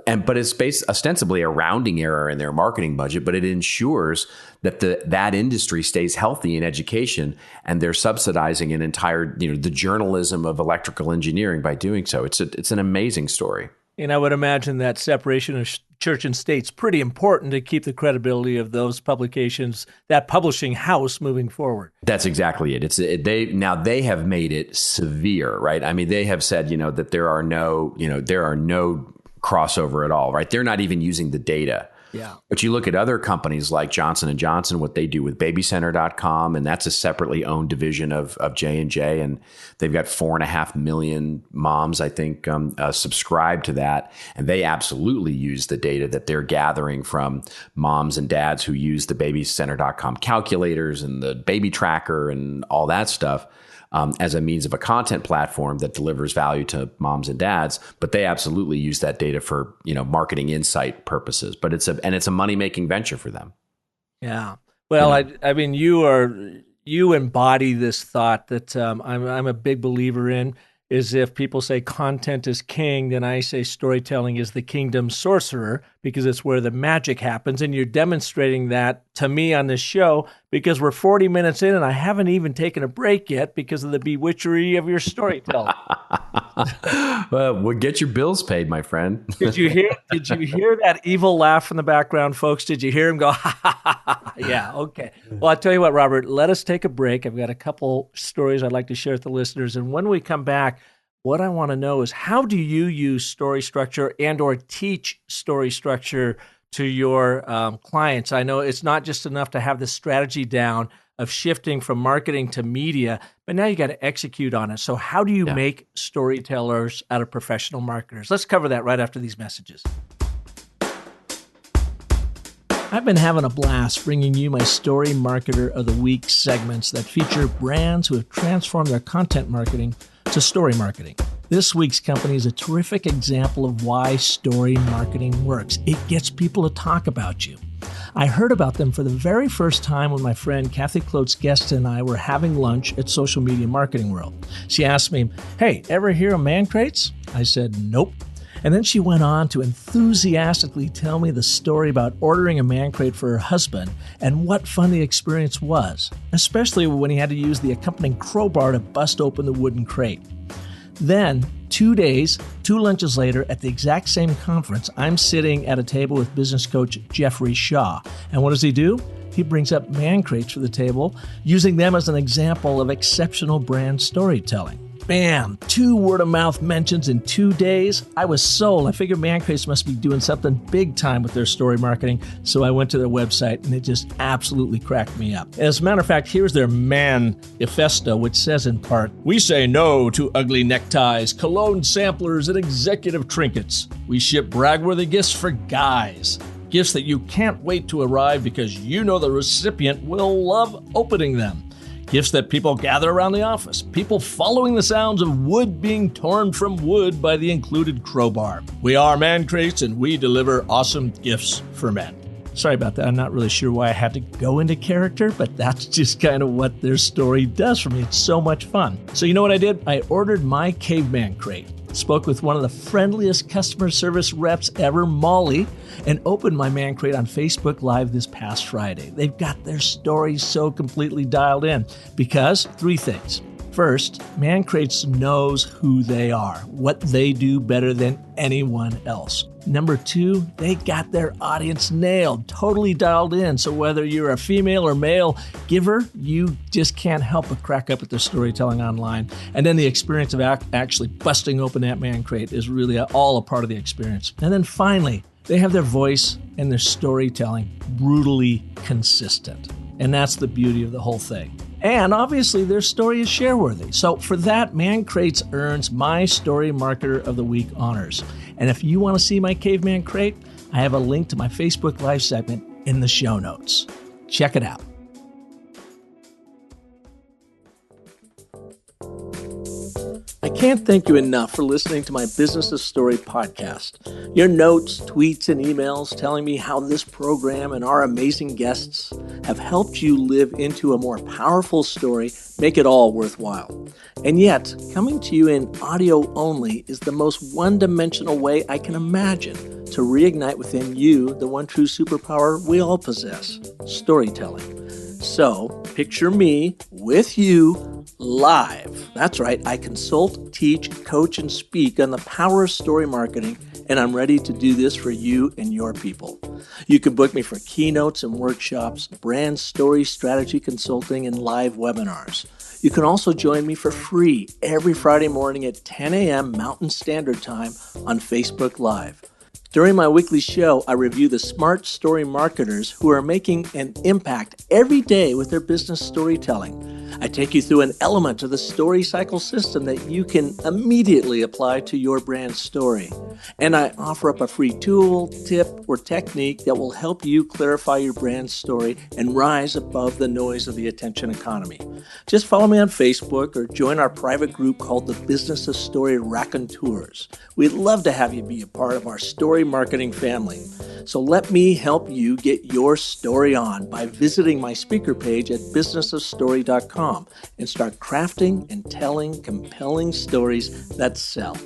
But it's ostensibly a rounding error in their marketing budget, but it ensures that that industry stays healthy in education, and they're subsidizing an entire, the journalism of electrical engineering by doing so. It's an amazing story. And I would imagine that separation of church and state's pretty important to keep the credibility of those publications, that publishing house, moving forward. That's exactly it. They have made it severe, right? I mean, they have said, that there are no crossover at all, right? They're not even using the data. Yeah. But you look at other companies like Johnson & Johnson, what they do with babycenter.com, and that's a separately owned division of J&J, and they've got 4.5 million moms, I think, subscribe to that. And they absolutely use the data that they're gathering from moms and dads who use the babycenter.com calculators and the baby tracker and all that stuff. As a means of a content platform that delivers value to moms and dads, but they absolutely use that data for marketing insight purposes. But it's a money making venture for them. Yeah. Well, I mean, you embody this thought that I'm a big believer in. Is if people say content is king, then I say storytelling is the kingdom sorcerer, because it's where the magic happens. And you're demonstrating that to me on this show, because we're 40 minutes in and I haven't even taken a break yet because of the bewitchery of your storytelling. Well, get your bills paid, my friend. Did you hear that evil laugh in the background, folks? Did you hear him go, ha, ha, ha, ha? Yeah, okay. Well, I'll tell you what, Robert, let us take a break. I've got a couple stories I'd like to share with the listeners. And when we come back, what I want to know is, how do you use story structure and or teach story structure to your clients? I know it's not just enough to have the strategy down of shifting from marketing to media, but now you got to execute on it. So how do you make storytellers out of professional marketers? Let's cover that right after these messages. I've been having a blast bringing you my Story Marketer of the Week segments that feature brands who have transformed their content marketing to story marketing. This week's company is a terrific example of why story marketing works. It gets people to talk about you. I heard about them for the very first time when my friend Kathy Klotz-Guest and I were having lunch at Social Media Marketing World. She asked me, "Hey, ever hear of man crates?" I said, "Nope." And then she went on to enthusiastically tell me the story about ordering a man crate for her husband and what fun the experience was, especially when he had to use the accompanying crowbar to bust open the wooden crate. Then, 2 days, 2 lunches later, at the exact same conference, I'm sitting at a table with business coach Jeffrey Shaw. And what does he do? He brings up man crates for the table, using them as an example of exceptional brand storytelling. Bam! 2 word-of-mouth mentions in 2 days. I was sold. I figured man crates must be doing something big time with their story marketing, so I went to their website, and it just absolutely cracked me up. As a matter of fact, here's their manifesto, which says in part, "We say no to ugly neckties, cologne samplers, and executive trinkets. We ship brag-worthy gifts for guys. Gifts that you can't wait to arrive because you know the recipient will love opening them. Gifts that people gather around the office. People following the sounds of wood being torn from wood by the included crowbar. We are Man Crates, and we deliver awesome gifts for men." Sorry about that. I'm not really sure why I had to go into character, but that's just kind of what their story does for me. It's so much fun. So you know what I did? I ordered my caveman crate, spoke with one of the friendliest customer service reps ever, Molly, and opened my man crate on Facebook Live this past Friday. They've got their stories so completely dialed in because 3 things. First, Man Crates knows who they are, what they do better than anyone else. Number 2, they got their audience nailed, totally dialed in. So whether you're a female or male giver, you just can't help but crack up at their storytelling online. And then the experience of actually busting open that man crate is really all a part of the experience. And then finally, they have their voice and their storytelling brutally consistent. And that's the beauty of the whole thing. And obviously, their story is share-worthy. So for that, Man Crates earns my Story Marketer of the Week honors. And if you want to see my caveman crate, I have a link to my Facebook Live segment in the show notes. Check it out. I can't thank you enough for listening to my Business of Story podcast. Your notes, tweets, and emails telling me how this program and our amazing guests have helped you live into a more powerful story make it all worthwhile. And yet, coming to you in audio only is the most one-dimensional way I can imagine to reignite within you the one true superpower we all possess, storytelling. So, picture me with you live. That's right, I consult, teach, coach, and speak on the power of story marketing, and I'm ready to do this for you and your people. You can book me for keynotes and workshops, brand story strategy consulting, and live webinars. You can also join me for free every Friday morning at 10 a.m. Mountain Standard Time on Facebook Live. During my weekly show, I review the smart story marketers who are making an impact every day with their business storytelling. I take you through an element of the story cycle system that you can immediately apply to your brand story. And I offer up a free tool, tip, or technique that will help you clarify your brand story and rise above the noise of the attention economy. Just follow me on Facebook or join our private group called the Business of Story Raconteurs. We'd love to have you be a part of our story marketing family. So let me help you get your story on by visiting my speaker page at businessofstory.com and start crafting and telling compelling stories that sell.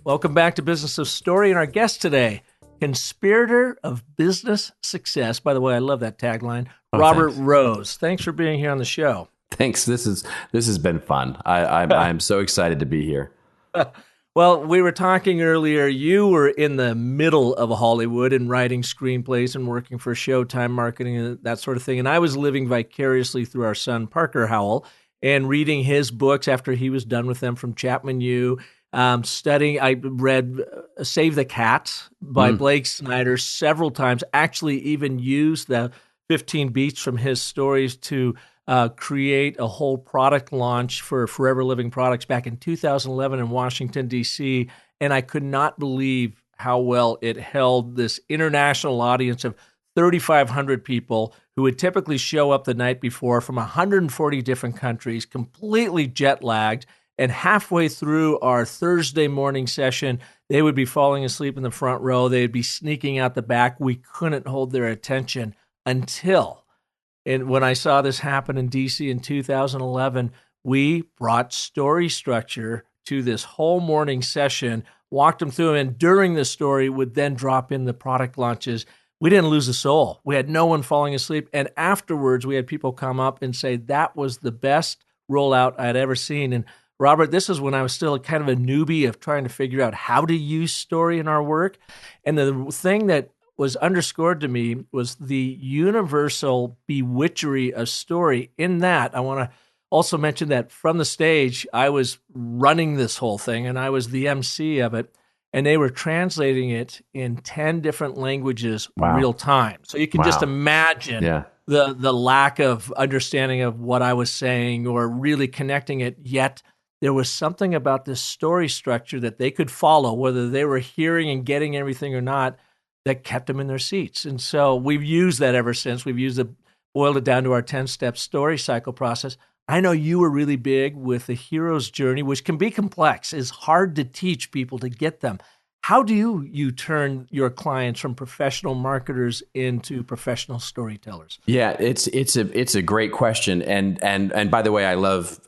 Welcome back to Business of Story, and our guest today, conspirator of business success. By the way, I love that tagline. Robert Thanks. Rose. Thanks for being here on the show. Thanks. This has been fun. I'm so excited to be here. Well, we were talking earlier, you were in the middle of Hollywood and writing screenplays and working for Showtime marketing and that sort of thing. And I was living vicariously through our son, Parker Howell, and reading his books after he was done with them from Chapman U. Studying, I read Save the Cat by Blake Snyder several times, actually even used the 15 beats from his stories to create a whole product launch for Forever Living Products back in 2011 in Washington, D.C., and I could not believe how well it held this international audience of 3,500 people who would typically show up the night before from 140 different countries, completely jet-lagged, And halfway through our Thursday morning session, they would be falling asleep in the front row. They'd be sneaking out the back. We couldn't hold their attention until, and when I saw this happen in DC in 2011, we brought story structure to this whole morning session, walked them through, and during the story would then drop in the product launches. We didn't lose a soul. We had no one falling asleep. And afterwards, we had people come up and say, that was the best rollout I'd ever seen. And Robert, this is when I was still kind of a newbie of trying to figure out how to use story in our work. And the thing that was underscored to me was the universal bewitchery of story. In that, I want to also mention that from the stage, I was running this whole thing, and I was the MC of it. And they were translating it in 10 different languages real time. So you can just imagine the lack of understanding of what I was saying or really connecting it. Yet there was something about this story structure that they could follow, whether they were hearing and getting everything or not, that kept them in their seats. And so we've used that ever since. We've used it, boiled it down to our 10-step story cycle process. I know you were really big with the hero's journey, which can be complex. It's hard to teach people to get them. How do you turn your clients from professional marketers into professional storytellers? Yeah, it's a great question, and by the way, I love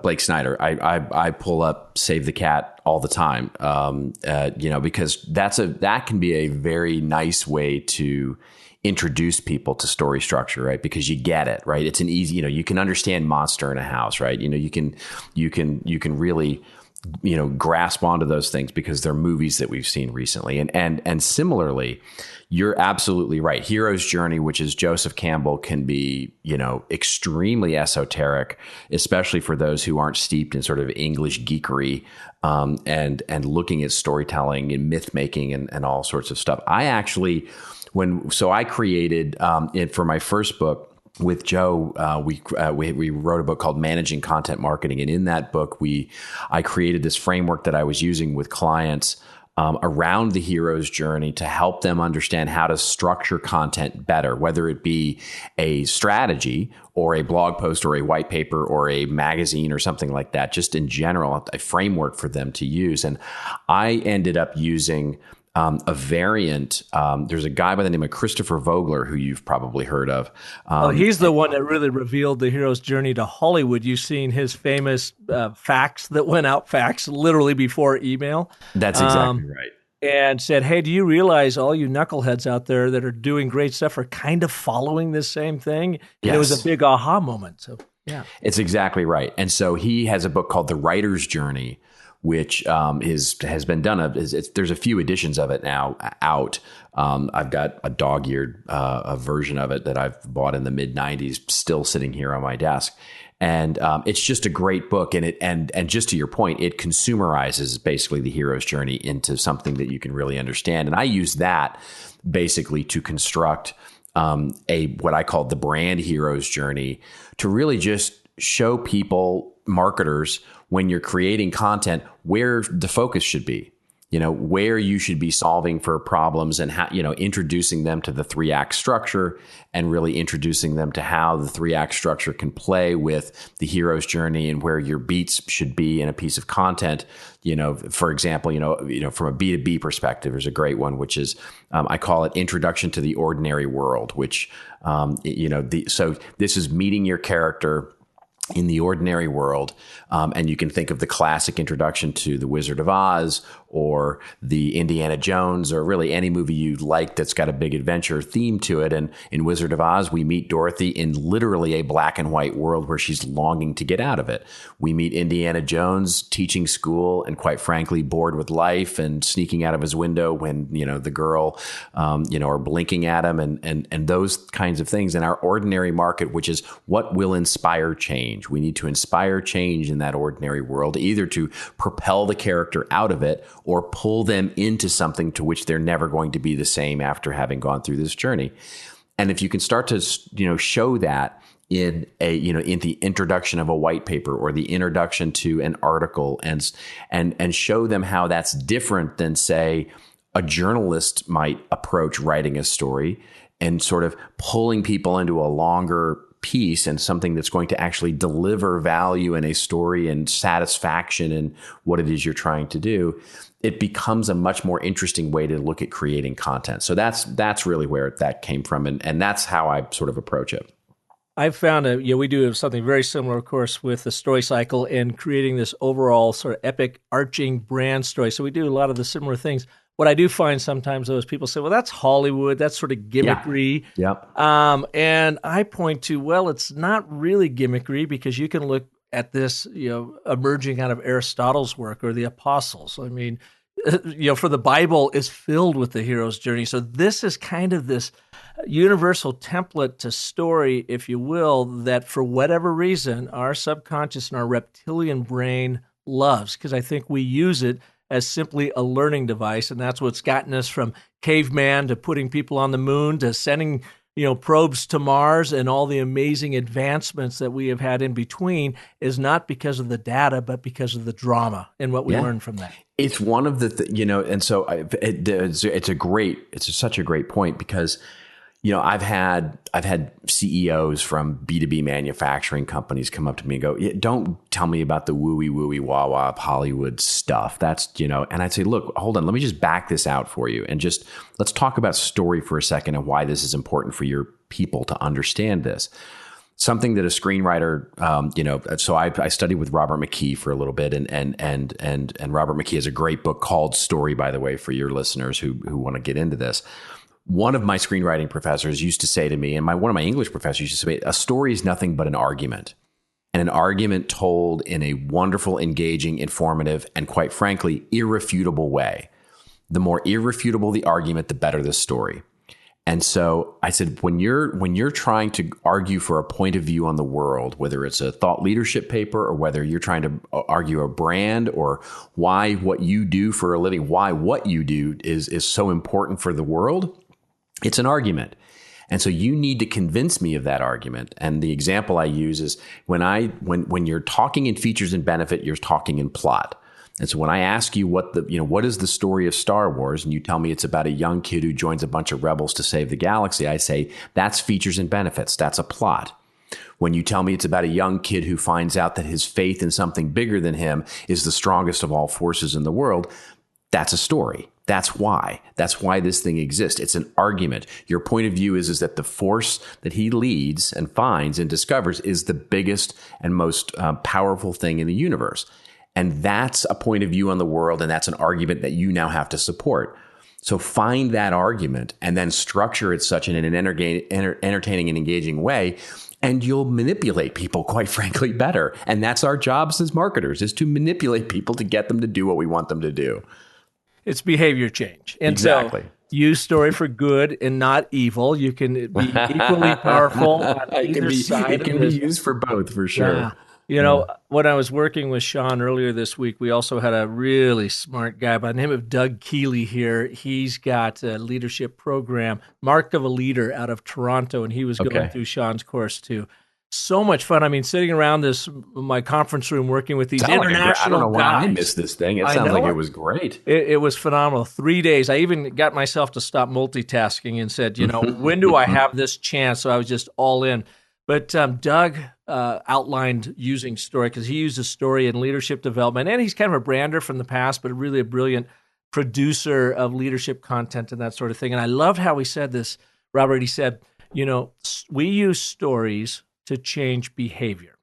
Blake Snyder. I pull up Save the Cat all the time, because that can be a very nice way to introduce people to story structure, right? Because you get it, right? It's an easy, you can understand monster in a house, right? You can really, grasp onto those things because they're movies that we've seen recently. And similarly, you're absolutely right. Hero's journey, which is Joseph Campbell, can be, extremely esoteric, especially for those who aren't steeped in sort of English geekery, and looking at storytelling and myth making and all sorts of stuff. I created for my first book with Joe, we wrote a book called Managing Content Marketing, and in that book, I created this framework that I was using with clients around the hero's journey to help them understand how to structure content better, whether it be a strategy or a blog post or a white paper or a magazine or something like that. Just in general, a framework for them to use, and I ended up using a variant. There's a guy by the name of Christopher Vogler who you've probably heard of. He's the one that really revealed the hero's journey to Hollywood. You've seen his famous fax that went out, fax literally before email. That's exactly right. And said, hey, do you realize all you knuckleheads out there that are doing great stuff are kind of following this same thing? And yes. It was a big aha moment. So, yeah. It's exactly right. And so he has a book called The Writer's Journey, which has been done. There's a few editions of it now out. I've got a dog-eared version of it that I've bought in the mid-'90s, still sitting here on my desk. And it's just a great book. And just to your point, it consumerizes basically the hero's journey into something that you can really understand. And I use that basically to construct what I call the brand hero's journey, to really just show people, marketers, when you're creating content, where the focus should be, where you should be solving for problems, and how, introducing them to the 3-act structure, and really introducing them to how the 3-act structure can play with the hero's journey and where your beats should be in a piece of content. For example, from a B2B perspective, there's a great one, which is, I call it Introduction to the Ordinary World, which, so this is meeting your character in the ordinary world. And you can think of the classic introduction to The Wizard of Oz or the Indiana Jones, or really any movie you like that's got a big adventure theme to it. And in Wizard of Oz, we meet Dorothy in literally a black and white world where she's longing to get out of it. We meet Indiana Jones teaching school and, quite frankly, bored with life and sneaking out of his window when, the girl, are blinking at him, and those kinds of things in our ordinary market, which is what will inspire change. We need to inspire change in that ordinary world, either to propel the character out of it or pull them into something to which they're never going to be the same after having gone through this journey. And if you can start to, show that in in the introduction of a white paper or the introduction to an article, and show them how that's different than, say, a journalist might approach writing a story, and sort of pulling people into a longer piece and something that's going to actually deliver value in a story and satisfaction in what it is you're trying to do, it becomes a much more interesting way to look at creating content. So that's really where that came from. And that's how I sort of approach it. I've found we do something very similar, of course, with the story cycle and creating this overall sort of epic arching brand story. So we do a lot of the similar things. What I do find sometimes, though, is people say, well, that's Hollywood. That's sort of gimmickry. Yeah. And I point to, well, it's not really gimmickry because you can look at this, emerging out of Aristotle's work or the Apostles. I mean, for the Bible is filled with the hero's journey. So this is kind of this universal template to story, if you will, that for whatever reason, our subconscious and our reptilian brain loves, because I think we use it as simply a learning device. And that's what's gotten us from caveman to putting people on the moon to sending, probes to Mars, and all the amazing advancements that we have had in between is not because of the data, but because of the drama and what we learn from that. It's one of the, and so it's such a great point because, I've had CEOs from B2B manufacturing companies come up to me and go, don't tell me about the wooey wah wah Hollywood stuff. That's, and I'd say, look, hold on, let me just back this out for you. And just let's talk about story for a second and why this is important for your people to understand this. Something that a screenwriter, so I studied with Robert McKee for a little bit, and Robert McKee has a great book called Story, by the way, for your listeners who want to get into this. One of my screenwriting professors used to say to me, and one of my English professors used to say, a story is nothing but an argument. And an argument told in a wonderful, engaging, informative, and quite frankly, irrefutable way. The more irrefutable the argument, the better the story. And so I said, when you're trying to argue for a point of view on the world, whether it's a thought leadership paper or whether you're trying to argue a brand or why what you do for a living, why what you do is so important for the world, it's an argument. And so you need to convince me of that argument. And the example I use is when you're talking in features and benefit, you're talking in plot. And so when I ask you what is the story of Star Wars, and you tell me it's about a young kid who joins a bunch of rebels to save the galaxy, I say that's features and benefits. That's a plot. When you tell me it's about a young kid who finds out that his faith in something bigger than him is the strongest of all forces in the world, that's a story. That's why this thing exists. It's an argument. Your point of view is that the force that he leads and finds and discovers is the biggest and most powerful thing in the universe. And that's a point of view on the world, and that's an argument that you now have to support. So find that argument and then structure it such in an entertaining and engaging way, and you'll manipulate people, quite frankly, better. And that's our jobs as marketers, is to manipulate people to get them to do what we want them to do. It's behavior change. And exactly. So use story for good and not evil. You can be equally powerful on either side. It can be used for both, for sure. Yeah. When I was working with Sean earlier this week, we also had a really smart guy by the name of Doug Keeley here. He's got a leadership program, Mark of a Leader, out of Toronto, and he was going through Sean's course too. So much fun. I mean, sitting around my conference room working with these international guys. I don't know why I missed this thing. It sounds like it was great. It was phenomenal. 3 days. I even got myself to stop multitasking and said, when do I have this chance? So I was just all in. But Doug outlined using story because he uses story in leadership development. And he's kind of a brander from the past, but really a brilliant producer of leadership content and that sort of thing. And I loved how he said this, Robert. He said, we use stories to change behavior.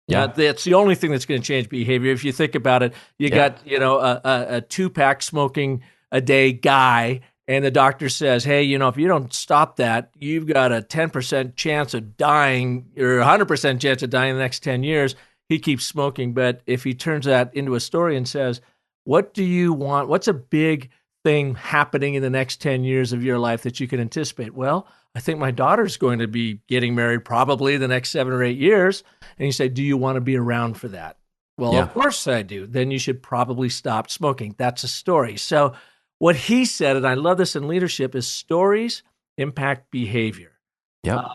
Yeah, that's the only thing that's going to change behavior. If you think about it, you got a 2-pack smoking a day guy, and the doctor says, hey, if you don't stop that, you've got a 10% chance of dying or 100% chance of dying in the next 10 years. He keeps smoking. But if he turns that into a story and says, what do you want? What's a big thing happening in the next 10 years of your life that you can anticipate? Well, I think my daughter's going to be getting married probably the next 7 or 8 years. And you say, do you want to be around for that? Well, of course I do. Then you should probably stop smoking. That's a story. So what he said, and I love this in leadership, is stories impact behavior. Yeah.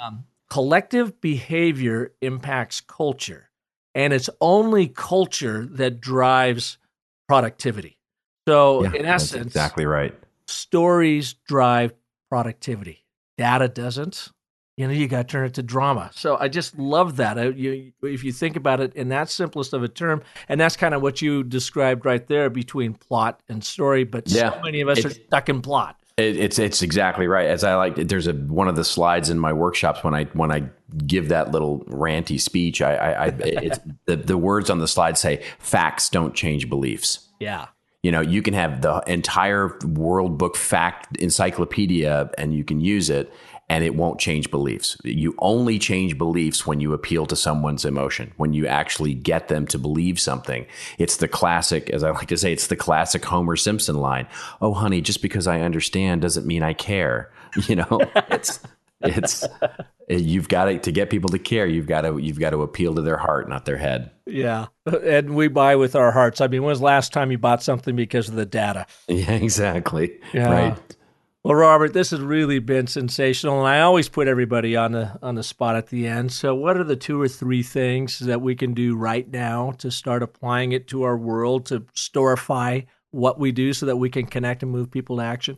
Collective behavior impacts culture. And it's only culture that drives productivity. So in essence, that's exactly right. Stories drive productivity. Data doesn't. you got to turn it to drama. So I just love that. If you think about it in that simplest of a term, and that's kind of what you described right there between plot and story. But so many of us are stuck in plot. It's exactly right. As I like, there's one of the slides in my workshops when I give that little ranty speech. It's the words on the slide say, "Facts don't change beliefs." Yeah. You can have the entire World Book fact encyclopedia and you can use it and it won't change beliefs. You only change beliefs when you appeal to someone's emotion, when you actually get them to believe something. It's the classic, as I like to say, it's the classic Homer Simpson line. "Oh, honey, just because I understand doesn't mean I care." It's you've got to get people to care. You've got to appeal to their heart, not their head. Yeah. And we buy with our hearts. I mean, when was the last time you bought something because of the data? Yeah, exactly. Yeah. Right. Well, Robert, this has really been sensational, and I always put everybody on the spot at the end. So what are the 2 or 3 things that we can do right now to start applying it to our world, to storify what we do so that we can connect and move people to action?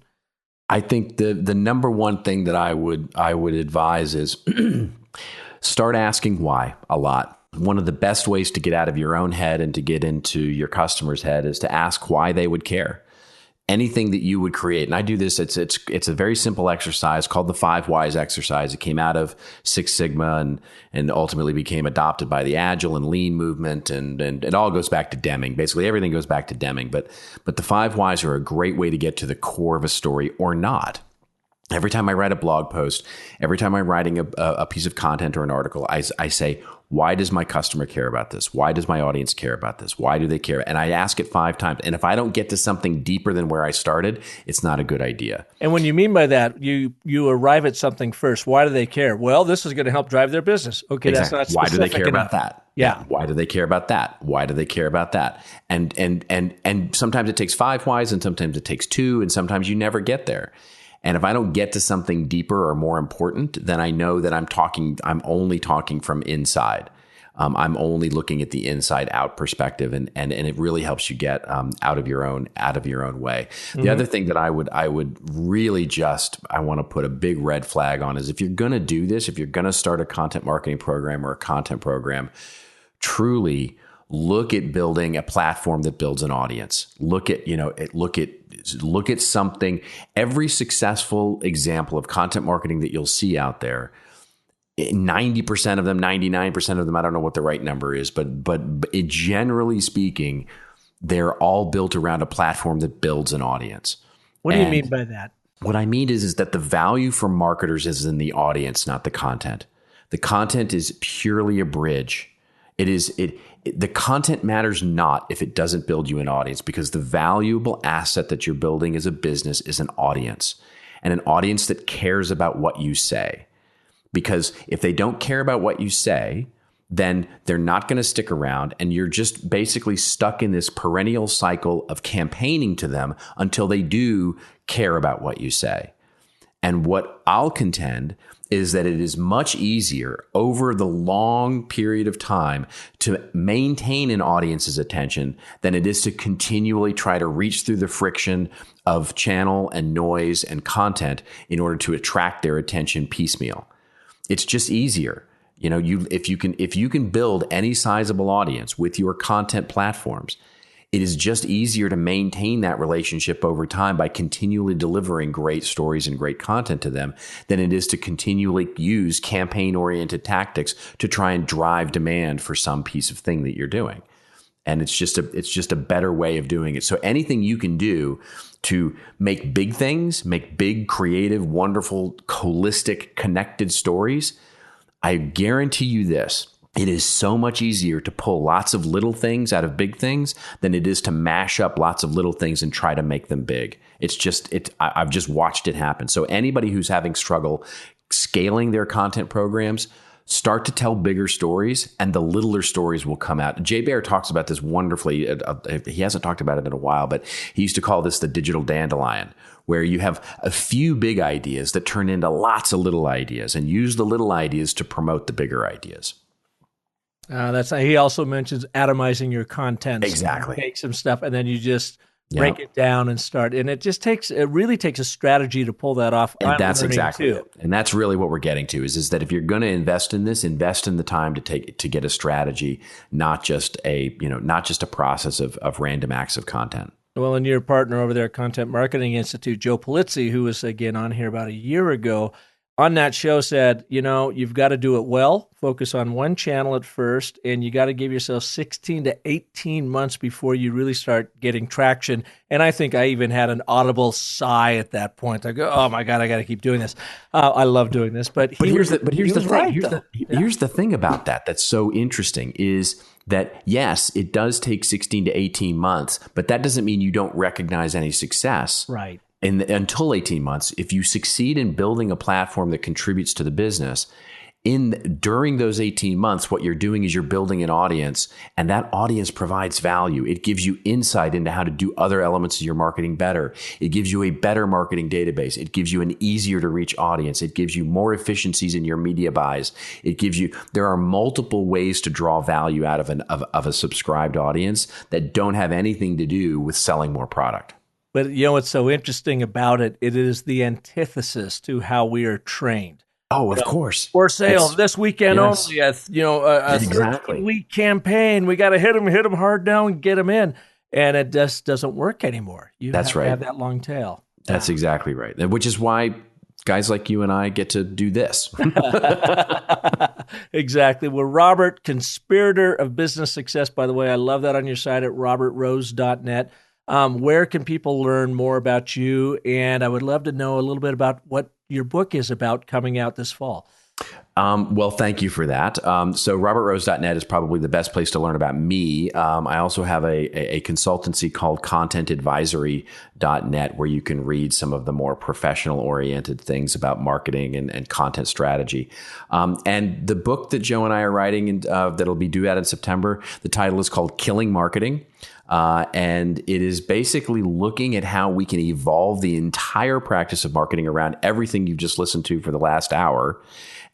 I think the number one thing that I would advise is start asking why a lot. One of the best ways to get out of your own head and to get into your customer's head is to ask why they would care. Anything that you would create, and I do this, it's a very simple exercise called the 5 Whys exercise. It came out of Six Sigma and ultimately became adopted by the Agile and Lean movement, and it all goes back to Deming. Basically, everything goes back to Deming. But the 5 Whys are a great way to get to the core of a story or not. Every time I write a blog post, every time I'm writing a piece of content or an article, I say, why does my customer care about this? Why does my audience care about this? Why do they care? And I ask it 5 times. And if I don't get to something deeper than where I started, it's not a good idea. And when you mean by that, you arrive at something first. Why do they care? Well, this is going to help drive their business. Okay, exactly. That's not specific. Why do they care enough. about that? Yeah. Why do they care about that? Why do they care about that? And sometimes it takes 5 whys, and sometimes it takes 2, and sometimes you never get there. And if I don't get to something deeper or more important, then I know that I'm only talking from inside. I'm only looking at the inside out perspective, and it really helps you get out of your own way. Mm-hmm. The other thing that I would really I want to put a big red flag on is if you're going to do this, if you're going to start a content marketing program or a content program, truly look at building a platform that builds an audience. Look at something. Every successful example of content marketing that you'll see out there, 90% of them, 99% of them, I don't know what the right number is, but generally speaking, they're all built around a platform that builds an audience. What do you mean by that? What I mean is that the value for marketers is in the audience, not the content. The content is purely a bridge. The content matters not if it doesn't build you an audience, because the valuable asset that you're building as a business is an audience, and an audience that cares about what you say. Because if they don't care about what you say, then they're not going to stick around, and you're just basically stuck in this perennial cycle of campaigning to them until they do care about what you say. And what I'll contend is that it is much easier over the long period of time to maintain an audience's attention than it is to continually try to reach through the friction of channel and noise and content in order to attract their attention piecemeal. It's just easier. If you can build any sizable audience with your content platforms, it is just easier to maintain that relationship over time by continually delivering great stories and great content to them than it is to continually use campaign-oriented tactics to try and drive demand for some piece of thing that you're doing. And it's just a better way of doing it. So anything you can do to make big things, make big, creative, wonderful, holistic, connected stories, I guarantee you this. It is so much easier to pull lots of little things out of big things than it is to mash up lots of little things and try to make them big. I've just watched it happen. So anybody who's having struggle scaling their content programs, start to tell bigger stories, and the littler stories will come out. Jay Baer talks about this wonderfully. He hasn't talked about it in a while, but he used to call this the digital dandelion, where you have a few big ideas that turn into lots of little ideas, and use the little ideas to promote the bigger ideas. He also mentions atomizing your content. Exactly. So you take some stuff and then you just break it down and start. And it really takes a strategy to pull that off. And that's exactly it. And that's really what we're getting to is that if you're going to invest in this, invest in the time to get a strategy, not just a process of random acts of content. Well, and your partner over there at Content Marketing Institute, Joe Pulizzi, who was again on here about a year ago, on that show said, you've got to do it well, focus on one channel at first, and you got to give yourself 16 to 18 months before you really start getting traction. And I think I even had an audible sigh at that point. I go, oh my God, I got to keep doing this. I love doing this. But here's the thing. Here's the thing about that that's so interesting is that, yes, it does take 16 to 18 months, but that doesn't mean you don't recognize any success. Right. Until 18 months, if you succeed in building a platform that contributes to the business, during those 18 months, what you're doing is you're building an audience, and that audience provides value. It gives you insight into how to do other elements of your marketing better. It gives you a better marketing database. It gives you an easier to reach audience. It gives you more efficiencies in your media buys. There are multiple ways to draw value out of a subscribed audience that don't have anything to do with selling more product. But what's so interesting about it? It is the antithesis to how we are trained. Oh, of course. For sale this weekend only. A 13-week campaign. We got to hit them hard down and get them in. And it just doesn't work anymore. You have to have that long tail. That's exactly right. Which is why guys like you and I get to do this. Exactly. Well, Robert, conspirator of business success, by the way, I love that on your site at robertrose.net. Where can people learn more about you? And I would love to know a little bit about what your book is about coming out this fall. Well, thank you for that. So robertrose.net is probably the best place to learn about me. I also have a consultancy called contentadvisory.net where you can read some of the more professional oriented things about marketing and content strategy. And the book that Joe and I are writing that'll be due out in September, the title is called Killing Marketing. And it is basically looking at how we can evolve the entire practice of marketing around everything you've just listened to for the last hour,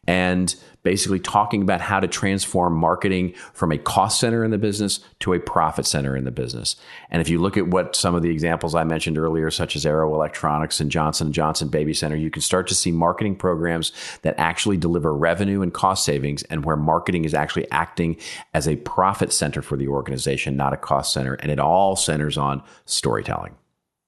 and basically talking about how to transform marketing from a cost center in the business to a profit center in the business. And if you look at what some of the examples I mentioned earlier, such as Arrow Electronics and Johnson & Johnson Baby Center, you can start to see marketing programs that actually deliver revenue and cost savings, and where marketing is actually acting as a profit center for the organization, not a cost center. And it all centers on storytelling.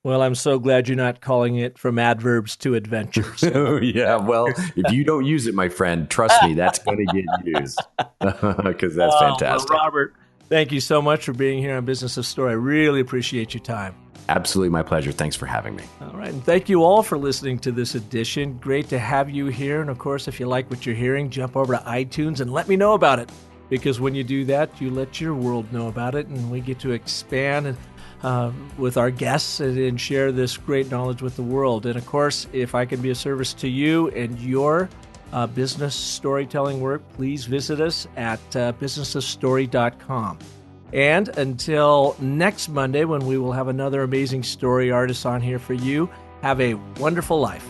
Well, I'm so glad you're not calling it From Adverbs to Adventures. Oh, yeah. Well, if you don't use it, my friend, trust me, that's going to get used because that's fantastic. Well, Robert, thank you so much for being here on Business of Story. I really appreciate your time. Absolutely my pleasure. Thanks for having me. All right. And thank you all for listening to this edition. Great to have you here. And of course, if you like what you're hearing, jump over to iTunes and let me know about it. Because when you do that, you let your world know about it, and we get to expand with our guests and share this great knowledge with the world. And of course, if I can be of service to you and your business storytelling work, please visit us at businessofstory.com. And until next Monday, when we will have another amazing story artist on here for you, have a wonderful life.